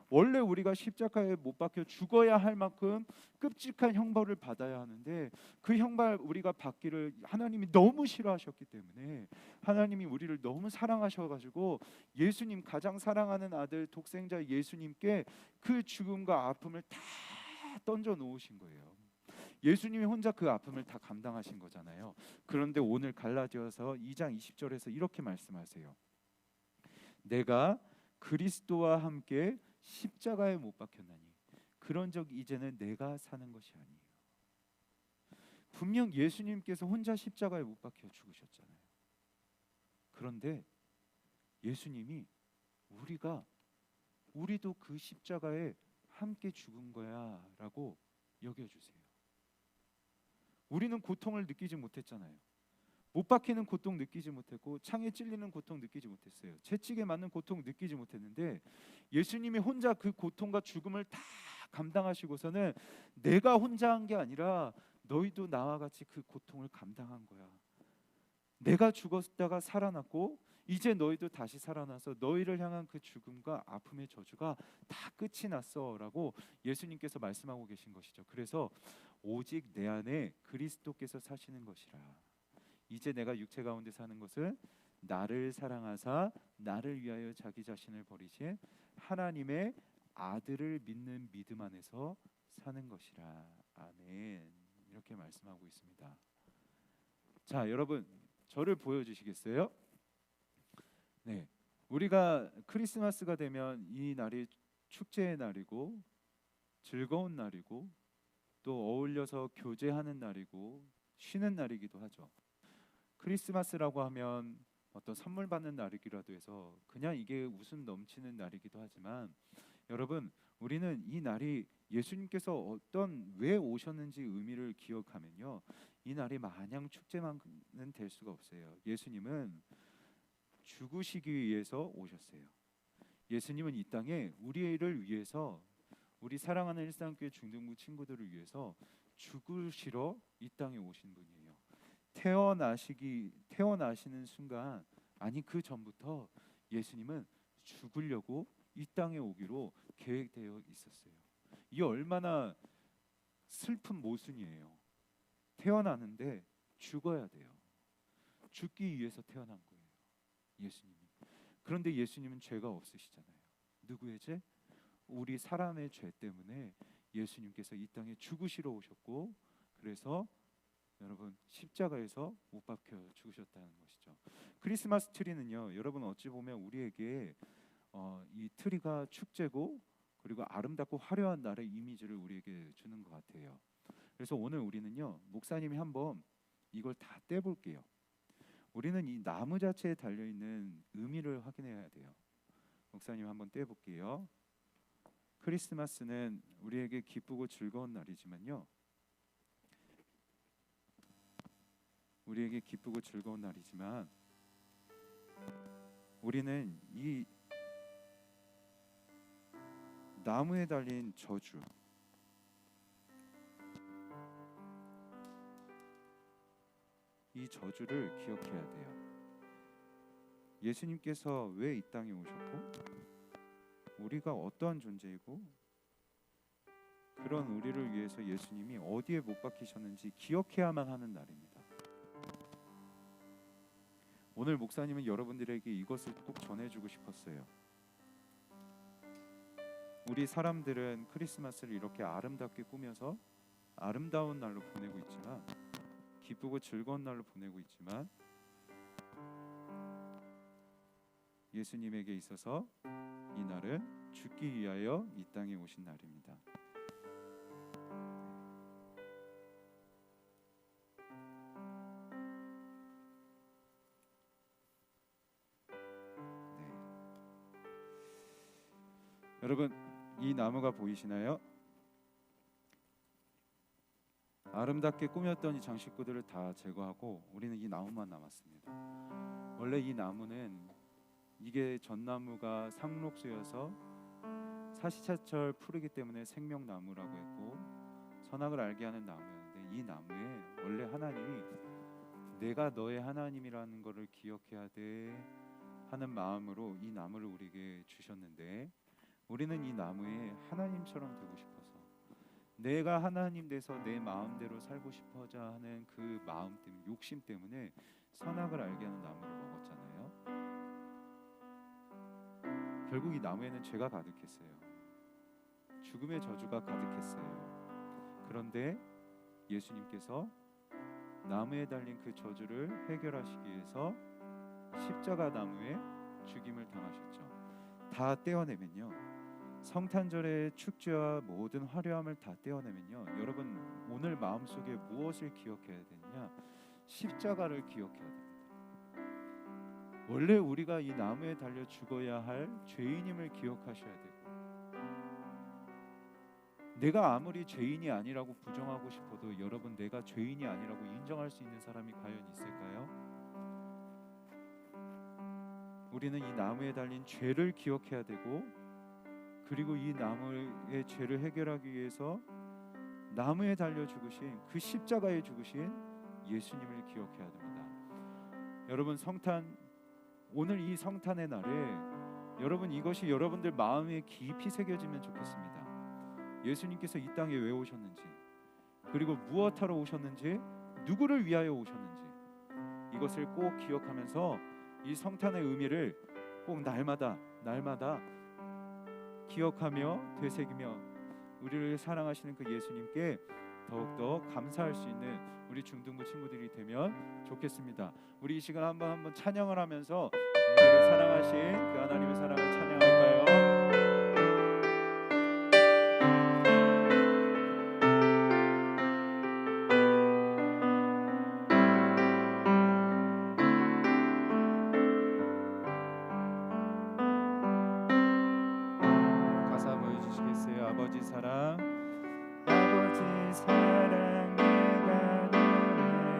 원래 우리가 십자가에 못 박혀 죽어야 할 만큼 끔찍한 형벌을 받아야 하는데, 그 형벌 우리가 받기를 하나님이 너무 싫어하셨기 때문에, 하나님이 우리를 너무 사랑하셔가지고 예수님, 가장 사랑하는 아들 독생자 예수님께 그 죽음과 아픔을 다 던져 놓으신 거예요. 예수님이 혼자 그 아픔을 다 감당하신 거잖아요. 그런데 오늘 갈라디아서 2장 20절에서 이렇게 말씀하세요. 내가 그리스도와 함께 십자가에 못 박혔나니 그런즉 이제는 내가 사는 것이 아니에요. 분명 예수님께서 혼자 십자가에 못 박혀 죽으셨잖아요. 그런데 예수님이 우리도 그 십자가에 함께 죽은 거야 라고 여겨주세요. 우리는 고통을 느끼지 못했잖아요. 못 박히는 고통 느끼지 못했고, 창에 찔리는 고통 느끼지 못했어요. 채찍에 맞는 고통 느끼지 못했는데, 예수님이 혼자 그 고통과 죽음을 다 감당하시고서는 내가 혼자 한 게 아니라 너희도 나와 같이 그 고통을 감당한 거야. 내가 죽었다가 살아났고 이제 너희도 다시 살아나서 너희를 향한 그 죽음과 아픔의 저주가 다 끝이 났어라고 예수님께서 말씀하고 계신 것이죠. 그래서 오직 내 안에 그리스도께서 사시는 것이라. 이제 내가 육체 가운데 사는 것은 나를 사랑하사 나를 위하여 자기 자신을 버리신 하나님의 아들을 믿는 믿음 안에서 사는 것이라. 아멘. 이렇게 말씀하고 있습니다. 자, 여러분 저를 보여주시겠어요? 네, 우리가 크리스마스가 되면 이 날이 축제의 날이고 즐거운 날이고 또 어울려서 교제하는 날이고 쉬는 날이기도 하죠. 크리스마스라고 하면 어떤 선물 받는 날이기라도 해서 그냥 이게 웃음 넘치는 날이기도 하지만 여러분, 우리는 이 날이 예수님께서 왜 오셨는지 의미를 기억하면요, 이 날이 마냥 축제만은 될 수가 없어요. 예수님은 죽으시기 위해서 오셨어요. 예수님은 이 땅에 우리를 위해서, 우리 사랑하는 일상교회 중등부 친구들을 위해서 죽으시러 이 땅에 오신 분이에요. 태어나시는 순간, 아니 그 전부터 예수님은 죽으려고 이 땅에 오기로 계획되어 있었어요. 이 얼마나 슬픈 모순이에요. 태어나는데 죽어야 돼요. 죽기 위해서 태어난 거예요, 예수님이. 그런데 예수님은 죄가 없으시잖아요. 누구의 죄? 우리 사람의 죄 때문에 예수님께서 이 땅에 죽으시러 오셨고, 그래서 여러분 십자가에서 못 박혀 죽으셨다는 것이죠. 크리스마스 트리는요, 여러분 어찌 보면 우리에게 이 트리가 축제고 그리고 아름답고 화려한 날의 이미지를 우리에게 주는 것 같아요. 그래서 오늘 우리는요, 목사님이 한번 이걸 다 떼볼게요. 우리는 이 나무 자체에 달려있는 의미를 확인해야 돼요. 목사님 한번 떼볼게요. 크리스마스는 우리에게 기쁘고 즐거운 날이지만요, 우리에게 기쁘고 즐거운 날이지만 우리는 이 나무에 달린 저주, 이 저주를 기억해야 돼요. 예수님께서 왜 이 땅에 오셨고 우리가 어떠한 존재이고 그런 우리를 위해서 예수님이 어디에 못 박히셨는지 기억해야만 하는 날입니다. 오늘 목사님은 여러분들에게 이것을 꼭 전해주고 싶었어요. 우리 사람들은 크리스마스를 이렇게 아름답게 꾸며서 아름다운 날로 보내고 있지만, 기쁘고 즐거운 날로 보내고 있지만, 예수님에게 있어서 이 날은 죽기 위하여 이 땅에 오신 날입니다. 여러분, 이 나무가 보이시나요? 아름답게 꾸몄던 이 장식구들을 다 제거하고 우리는 이 나무만 남았습니다. 원래 이 나무는, 이게 전나무가 상록수여서 사시사철 푸르기 때문에 생명나무라고 했고 선악을 알게 하는 나무였는데, 이 나무에 원래 하나님이 내가 너의 하나님이라는 것을 기억해야 돼 하는 마음으로 이 나무를 우리에게 주셨는데, 우리는 이 나무에 하나님처럼 되고 싶어서, 내가 하나님 돼서 내 마음대로 살고 싶어자 하는 그 마음 때문에, 욕심 때문에 선악을 알게 하는 나무를 먹었잖아요. 결국 이 나무에는 죄가 가득했어요. 죽음의 저주가 가득했어요. 그런데 예수님께서 나무에 달린 그 저주를 해결하시기 위해서 십자가 나무에 죽임을 당하셨죠. 다 떼어내면요, 성탄절의 축제와 모든 화려함을 다 떼어내면요, 여러분 오늘 마음속에 무엇을 기억해야 되느냐? 십자가를 기억해야 됩니다. 원래 우리가 이 나무에 달려 죽어야 할 죄인임을 기억하셔야 되고, 내가 아무리 죄인이 아니라고 부정하고 싶어도 여러분, 내가 죄인이 아니라고 인정할 수 있는 사람이 과연 있을까요? 우리는 이 나무에 달린 죄를 기억해야 되고, 그리고 이 나무의 죄를 해결하기 위해서 나무에 달려 죽으신, 그 십자가에 죽으신 예수님을 기억해야 됩니다. 여러분 성탄, 오늘 이 성탄의 날에 여러분 이것이 여러분들 마음에 깊이 새겨지면 좋겠습니다. 예수님께서 이 땅에 왜 오셨는지, 그리고 무엇하러 오셨는지, 누구를 위하여 오셨는지, 이것을 꼭 기억하면서 이 성탄의 의미를 꼭 날마다 기억하며 되새기며 우리를 사랑하시는 그 예수님께 더욱더 감사할 수 있는 우리 중등부 친구들이 되면 좋겠습니다. 우리 이 시간 한번 찬양을 하면서 우리를 사랑하신 그 하나님의 사랑을 찬양할까요? 가사 보여주시겠어요? 아버지 사랑, 아버지 사랑 내가 노래해,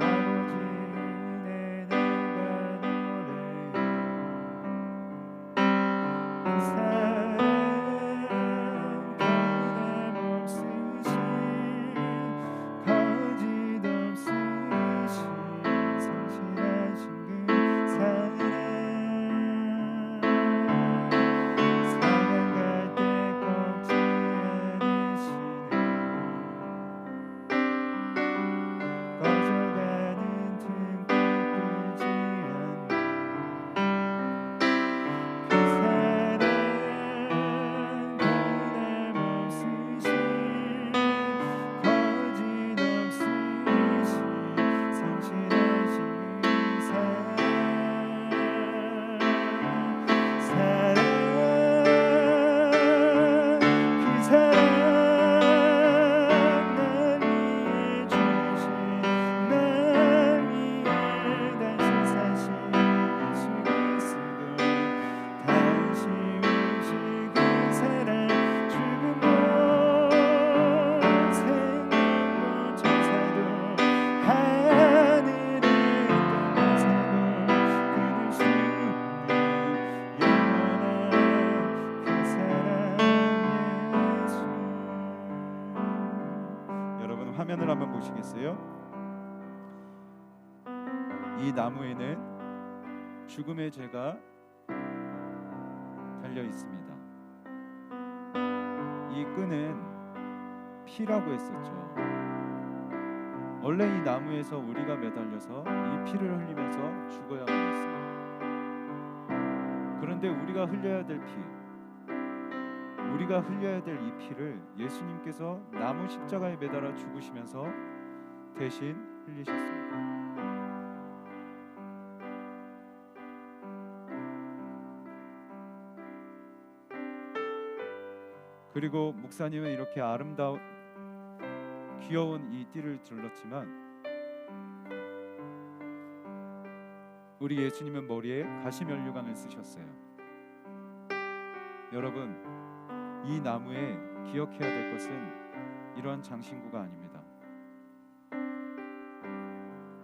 아버지 은혜 내가 노래해, 그 사랑 변함없으신 거짓없으신 성실하신 그 사랑, 사랑할 때 꺾지 않으시네, 꺼져가는 틈 끄지 않네, 그 사랑 변함없으신 거짓없으신 성실하신 그 사랑, 그 사랑 날 위해 주신, 날 위해 다시 사신 예수 그리스도, 다시 오실 그 사랑, 죽음도 생명도 천사도 하늘에 있던 권세도 끊을 수 없는 영원한 그 사랑 예수. 여러분 화면을 한번 보시겠어요? 이 나무에는 죽음의 죄가 달려 있습니다. 이 끈은 피라고 했었죠. 원래 이 나무에서 우리가 매달려서 이 피를 흘리면서 죽어야만 했어요. 그런데 우리가 흘려야 될 피, 우리가 흘려야 될 이 피를 예수님께서 나무 십자가에 매달아 죽으시면서 대신 흘리셨습니다. 그리고 목사님은 이렇게 아름다운 귀여운 이 띠를 둘렀지만 우리 예수님은 머리에 가시면류관을 쓰셨어요. 여러분, 이 나무에 기억해야 될 것은 이러한 장신구가 아닙니다.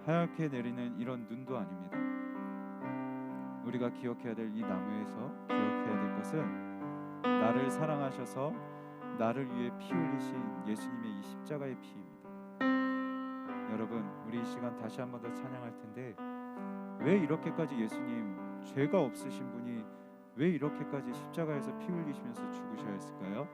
하얗게 내리는 이런 눈도 아닙니다. 우리가 기억해야 될 이 나무에서 기억해야 될 것은 나를 사랑하셔서 나를 위해 피 흘리신 예수님의 이 십자가의 피입니다. 여러분, 우리 이 시간 다시 한 번 더 찬양할 텐데, 왜 이렇게까지 예수님, 죄가 없으신 분이 왜 이렇게까지 십자가에서 피 흘리시면서 죽으셔야 했을까요?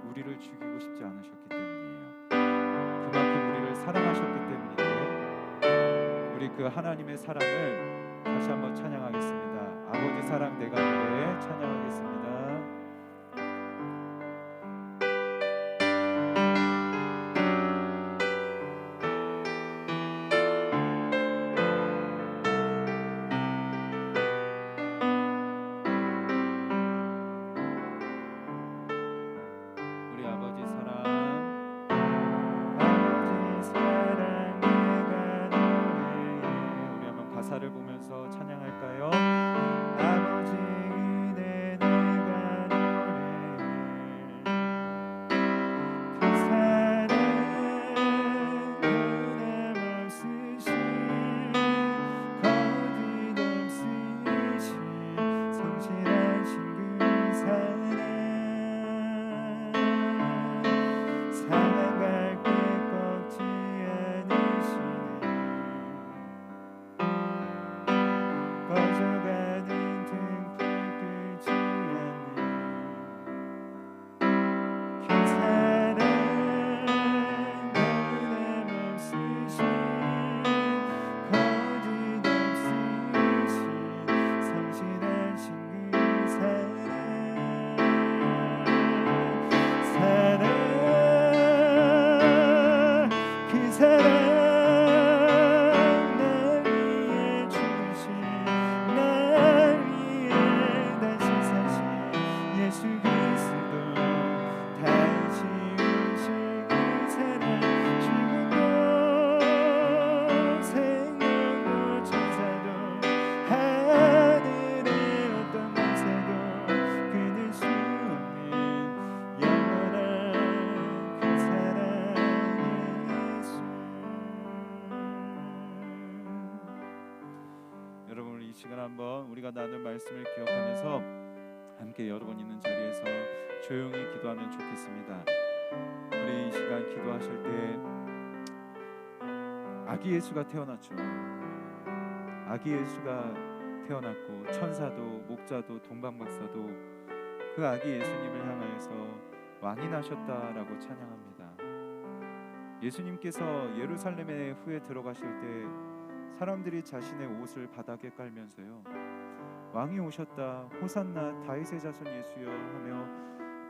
우리를 죽이고 싶지 않으셨기 때문이에요. 그만큼 우리를 사랑하셨기 때문인데, 우리 그 하나님의 사랑을 다시 한번 찬양하겠습니다. 아버지 사랑 내가 노래해 찬양하겠습니다. 우리 아버지 사랑, 아버지 사랑 내가 노래해. 우리 한번 가사를 보면서 찬양할까요? 아버지 은혜 내가 노래해. 그 사랑 변함없으신 거짓없으신 성실하신 그 사랑, 사랑할 때 꺾지 여러분 이 시간 한번 우리가 나눈 말씀을 기억하면서 함께 여러분 있는 자리에서 조용히 기도하면 좋겠습니다. 우리 이 시간 기도하실 때 아기 예수가 태어났죠. 아기 예수가 태어났고 천사도 목자도 동방박사도 그 아기 예수님을 향하여서 왕이 나셨다라고 찬양합니다. 예수님께서 예루살렘에 후에 들어가실 때 사람들이 자신의 옷을 바닥에 깔면서요, 왕이 오셨다, 호산나 다윗의 자손 예수여 하며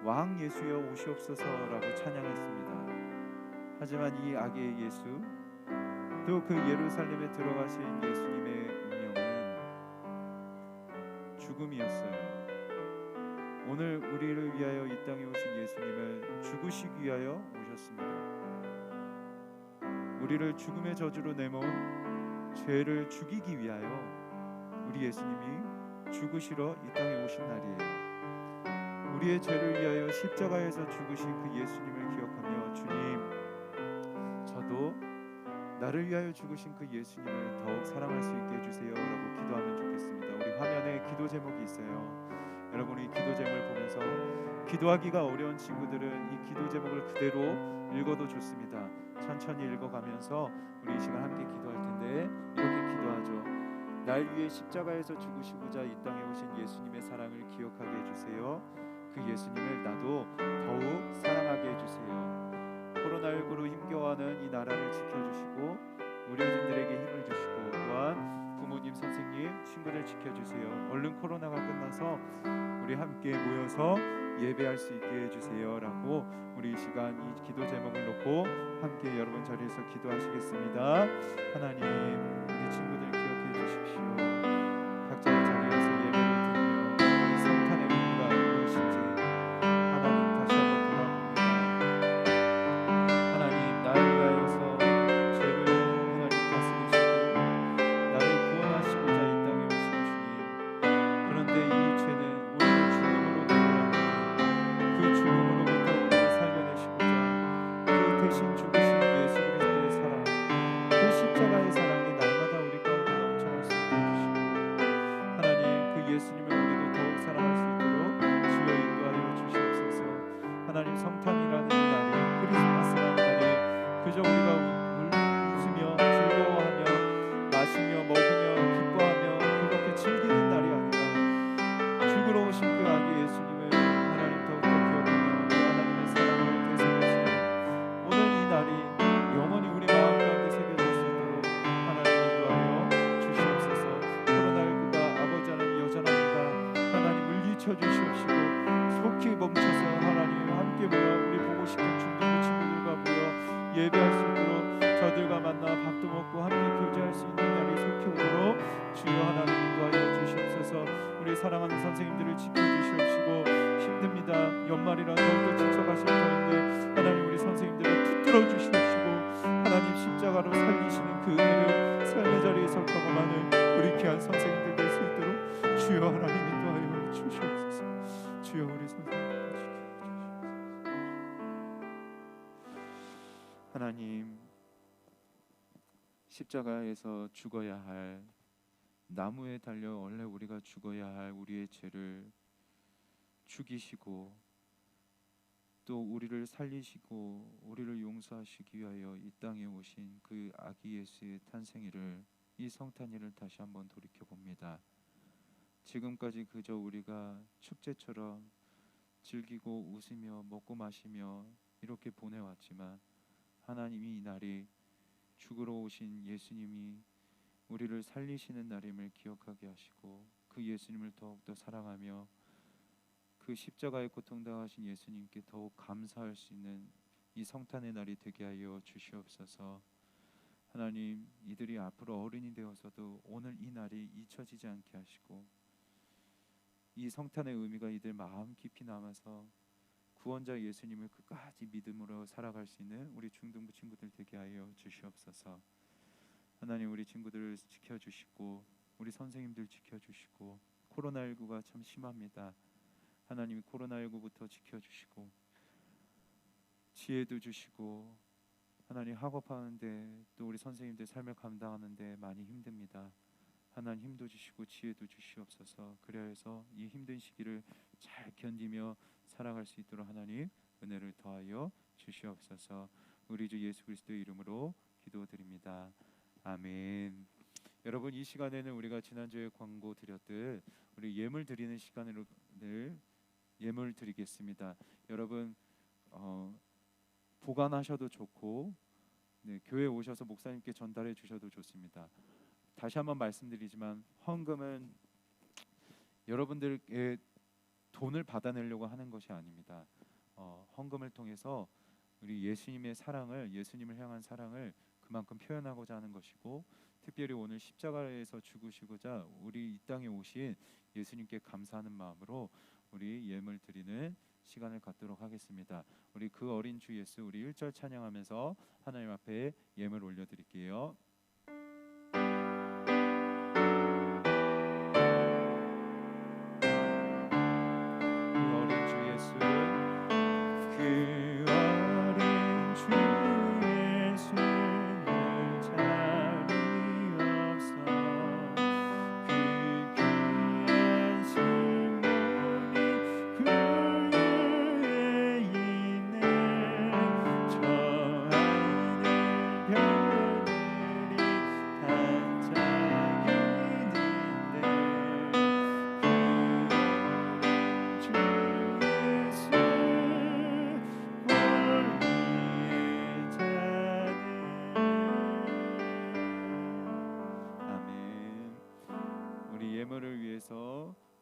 왕 예수여 오시옵소서라고 찬양했습니다. 하지만 이 아기의 예수, 또 그 예루살렘에 들어가신 예수님의 운명은 죽음이었어요. 오늘 우리를 위하여 이 땅에 오신 예수님은 죽으시기 위하여 오셨습니다. 우리를 죽음의 저주로 내모은 죄를 죽이기 위하여 우리 예수님이 죽으시러 이 땅에 오신 날이에요. 우리의 죄를 위하여 십자가에서 죽으신 그 예수님을 기억하며 주님, 저도 나를 위하여 죽으신 그 예수님을 더욱 사랑할 수 있게 해주세요 라고 기도하면 좋겠습니다. 우리 화면에 기도 제목이 있어요. 여러분이 기도 제목을 보면서 기도하기가 어려운 친구들은 이 기도 제목을 그대로 읽어도 좋습니다. 천천히 읽어가면서 우리 이 시간 함께 기도할 텐데 이렇게 기도하죠. 날 위해 십자가에서 죽으시고자 이 땅에 오신 예수님의 사랑을 기억하게 해주세요. 그 예수님을 나도 더욱 사랑하게 해주세요. 코로나19로 힘겨워하는 이 나라를 지켜주시고 의료진들에게 힘을 주시고 또한 부모님, 선생님, 친구들 지켜주세요. 얼른 코로나가 끝나서 우리 함께 모여서 예배할 수 있게 해주세요 라고 우리 이 시간 이 기도 제목을 놓고 함께 여러분 자리에서 기도하시겠습니다. 하나님, 우리 친구들 기억해 주십시오. 각자의 자리에서 예배를 드리며 이 성탄의 의미가 무엇인지 하나님 다시 한번 돌아봅니다. 하나님, 나를 위하여서 죄를 하나님 다스리시고 나를 구원하시고자 이 땅에 오신 주님, 그런데 이 죄는 우리를 죽음으로 데려왔는데 그 죽음으로부터 우리를 살려내시고자 그 대신 죽으신 예수 그리스도의 사랑, 그 십자가의 사랑이 날마다 우리 가운데 넘쳐날 수 있게 해주시고 하나님, 그 예수님을 우리도 더욱 사랑할 수 있도록 주여 인도하여 주시옵소서. 하나님, 성탄이라는 이 날이, 크리스마스라는 날이 그저 우리가 웃으며 즐거워하며 마시며 먹으며 기뻐하며 그렇게 즐기는 날이 아니라 죽으러 오신 그 아기 예수님을 하나님 더욱더 기억하며 그 하나님의 사랑을 되새겨주시는 오늘 이 날이 영원히 우리 마음 가운데 새겨질 수 있도록 하나님 인도하여 주시옵소서. 코로나19가 아버지 하나님 여전합니다. 하나님 물리쳐 주시옵시고 속히 멈춰서 하나님 함께 모여 우리 보고 싶은 중동부 친구들과 모여 예배할 수 있도록 저들과 만나 밥도 먹고 함께 교제할 수 있는 날이 속히 오도록 주여 하나님 인도하여 주시옵소서. 우리 사랑하는 선생님들을 지켜주시옵시고 힘듭니다. 연말이라 더욱더 지쳐가실 터인데 하나님, 우리 선생님들을 붙들어 주시옵시고 하나님, 십자가로 살리시는 그 은혜를 삶의 자리에서 경험하는 우리 귀한 선생님들 될 수 있도록 주여 하나님 인도하여 주시옵소서. 주여 우리 선생님들 지켜주시옵소서. 하나님, 십자가에서 죽어야 할, 나무에 달려 원래 우리가 죽어야 할 우리의 죄를 죽이시고 또 우리를 살리시고 우리를 용서하시기 위하여 이 땅에 오신 그 아기 예수의 탄생일을, 이 성탄일을 다시 한번 돌이켜 봅니다. 지금까지 그저 우리가 축제처럼 즐기고 웃으며 먹고 마시며 이렇게 보내왔지만 하나님이 이 날이 죽으러 오신 예수님이 우리를 살리시는 날임을 기억하게 하시고 그 예수님을 더욱더 사랑하며 그 십자가의 고통당하신 예수님께 더욱 감사할 수 있는 이 성탄의 날이 되게 하여 주시옵소서. 하나님, 이들이 앞으로 어른이 되어서도 오늘 이 날이 잊혀지지 않게 하시고 이 성탄의 의미가 이들 마음 깊이 남아서 구원자 예수님을 끝까지 믿음으로 살아갈 수 있는 우리 중등부 친구들 되게 하여 주시옵소서. 하나님, 우리 친구들을 지켜주시고 우리 선생님들 지켜주시고 코로나19가 참 심합니다. 하나님, 코로나19부터 지켜주시고 지혜도 주시고 하나님, 학업하는데 또 우리 선생님들 삶을 감당하는데 많이 힘듭니다. 하나님 힘도 주시고 지혜도 주시옵소서. 그리하여서 이 힘든 시기를 잘 견디며 살아갈 수 있도록 하나님 은혜를 더하여 주시옵소서. 우리 주 예수 그리스도의 이름으로 기도드립니다. 아멘. 여러분, 이 시간에는 우리가 지난주에 광고 드렸듯 우리 예물 드리는 시간으로 늘 예물 드리겠습니다. 여러분 보관하셔도 좋고 교회 오셔서 목사님께 전달해 주셔도 좋습니다. 다시 한번 말씀드리지만 헌금은 여러분들의 돈을 받아내려고 하는 것이 아닙니다. 헌금을 통해서 우리 예수님의 사랑을, 예수님을 향한 사랑을 그만큼 표현하고자 하는 것이고, 특별히 오늘 십자가에서 죽으시고자 우리 이 땅에 오신 예수님께 감사하는 마음으로 우리 예물 드리는 시간을 갖도록 하겠습니다. 우리 그 어린 주 예수, 우리 1절 찬양하면서 하나님 앞에 예물 올려드릴게요.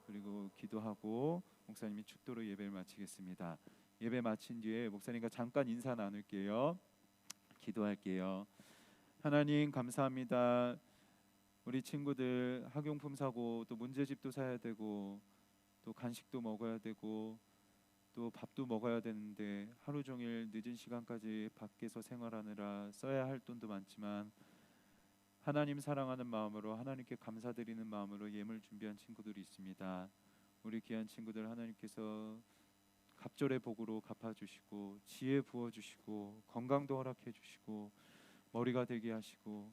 그리고 기도하고 목사님이 축도로 예배를 마치겠습니다. 예배 마친 뒤에 목사님과 잠깐 인사 나눌게요. 기도할게요. 하나님 감사합니다. 우리 친구들 학용품 사고 또 문제집도 사야 되고 또 간식도 먹어야 되고 또 밥도 먹어야 되는데 하루 종일 늦은 시간까지 밖에서 생활하느라 써야 할 돈도 많지만 하나님 사랑하는 마음으로, 하나님께 감사드리는 마음으로 예물 준비한 친구들이 있습니다. 우리 귀한 친구들 하나님께서 갑절의 복으로 갚아주시고 지혜 부어주시고 건강도 허락해 주시고 머리가 되게 하시고,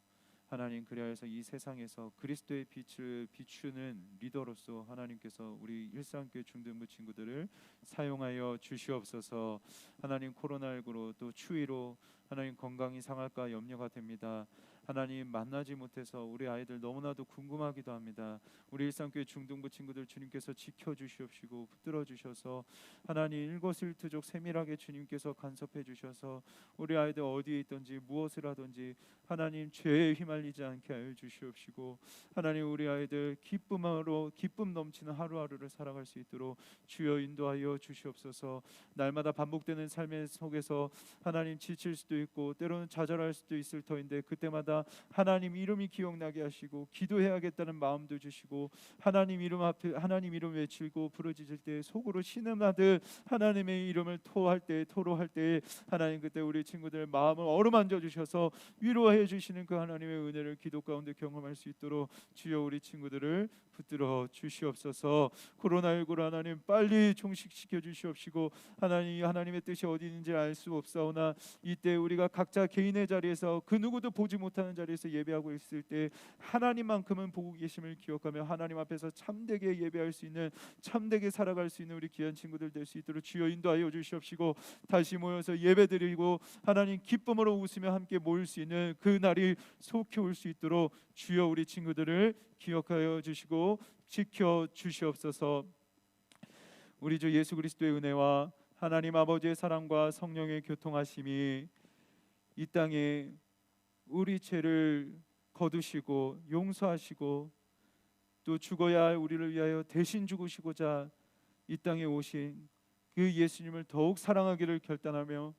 하나님 그리하여서 이 세상에서 그리스도의 빛을 비추는 리더로서 하나님께서 우리 일상교회 중등부 친구들을 사용하여 주시옵소서. 하나님 코로나19로 또 추위로 하나님 건강이 상할까 염려가 됩니다. 하나님 만나지 못해서 우리 아이들 너무나도 궁금하기도 합니다. 우리 일상교회 중등부 친구들 주님께서 지켜주시옵시고 붙들어 주셔서 하나님 일거수일투족 세밀하게 주님께서 간섭해 주셔서 우리 아이들 어디에 있든지 무엇을 하든지 하나님 죄에 휘말리지 않게 하여 주시옵시고, 하나님 우리 아이들 기쁨으로 기쁨 넘치는 하루하루를 살아갈 수 있도록 주여 인도하여 주시옵소서. 날마다 반복되는 삶의 속에서 하나님 지칠 수도 있고 때로는 좌절할 수도 있을 터인데 그때마다 하나님 이름이 기억나게 하시고 기도해야겠다는 마음도 주시고, 하나님 이름 앞에 하나님 이름 외치고 부르짖을 때 속으로 신음하듯 하나님의 이름을 토로할 때 하나님 그때 우리 친구들 마음을 어루만져 주셔서 위로해 주시는 그 하나님의 은혜를 기도 가운데 경험할 수 있도록 주여 우리 친구들을 붙들어 주시옵소서. 코로나19를 하나님 빨리 종식시켜 주시옵시고, 하나님의 뜻이 어디 있는지 알 수 없사오나 이때 우리가 각자 개인의 자리에서 그 누구도 보지 못하는 자리에서 예배하고 있을 때 하나님만큼은 보고 계심을 기억하며 하나님 앞에서 참되게 예배할 수 있는, 참되게 살아갈 수 있는 우리 귀한 친구들 될 수 있도록 주여 인도하여 주시옵시고, 다시 모여서 예배드리고 하나님 기쁨으로 웃으며 함께 모일 수 있는 그 날이 속히 올 수 있도록 주여 우리 친구들을 기억하여 주시고 지켜 주시옵소서. 우리 주 예수 그리스도의 은혜와 하나님 아버지의 사랑과 성령의 교통하심이 이 땅에 우리 죄를 거두시고 용서하시고 또 죽어야 할 우리를 위하여 대신 죽으시고자 이 땅에 오신 그 예수님을 더욱 사랑하기를 결단하며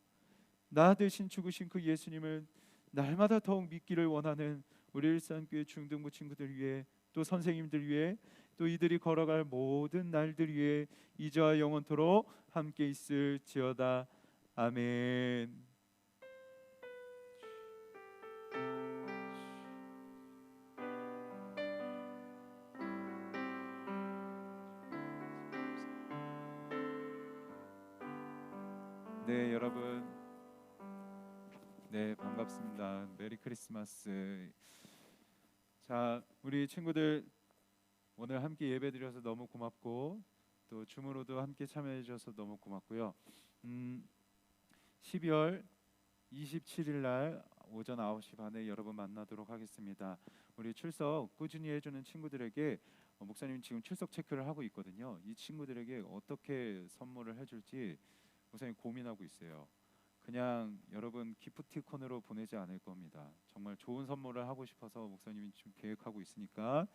나 대신 죽으신 그 예수님을 날마다 더욱 믿기를 원하는 우리 일산교회 중등부 친구들 위해, 또 선생님들 위해, 또 이들이 걸어갈 모든 날들 위해 이제와 영원토록 함께 있을지어다. 아멘. 네, 여러분, 네 반갑습니다. 메리 크리스마스. 자, 우리 친구들 오늘 함께 예배드려서 너무 고맙고 또 줌으로도 함께 참여해 주셔서 너무 고맙고요. 12월 27일 날 오전 9시 반에 여러분 만나도록 하겠습니다. 우리 출석 꾸준히 해주는 친구들에게 목사님 지금 출석 체크를 하고 있거든요. 이 친구들에게 어떻게 선물을 해줄지 목사님 고민하고 있어요. 그냥 여러분 기프티콘으로 보내지 않을 겁니다. 정말 좋은 선물을 하고 싶어서 목사님이 지금 계획하고 있으니까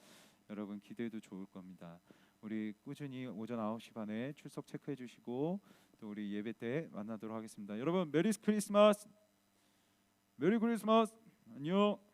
여러분 기대해도 좋을 겁니다. 우리 꾸준히 오전 9시 반에 출석 체크해 주시고 또 우리 예배 때 만나도록 하겠습니다. 여러분 메리 크리스마스. 메리 크리스마스. 안녕.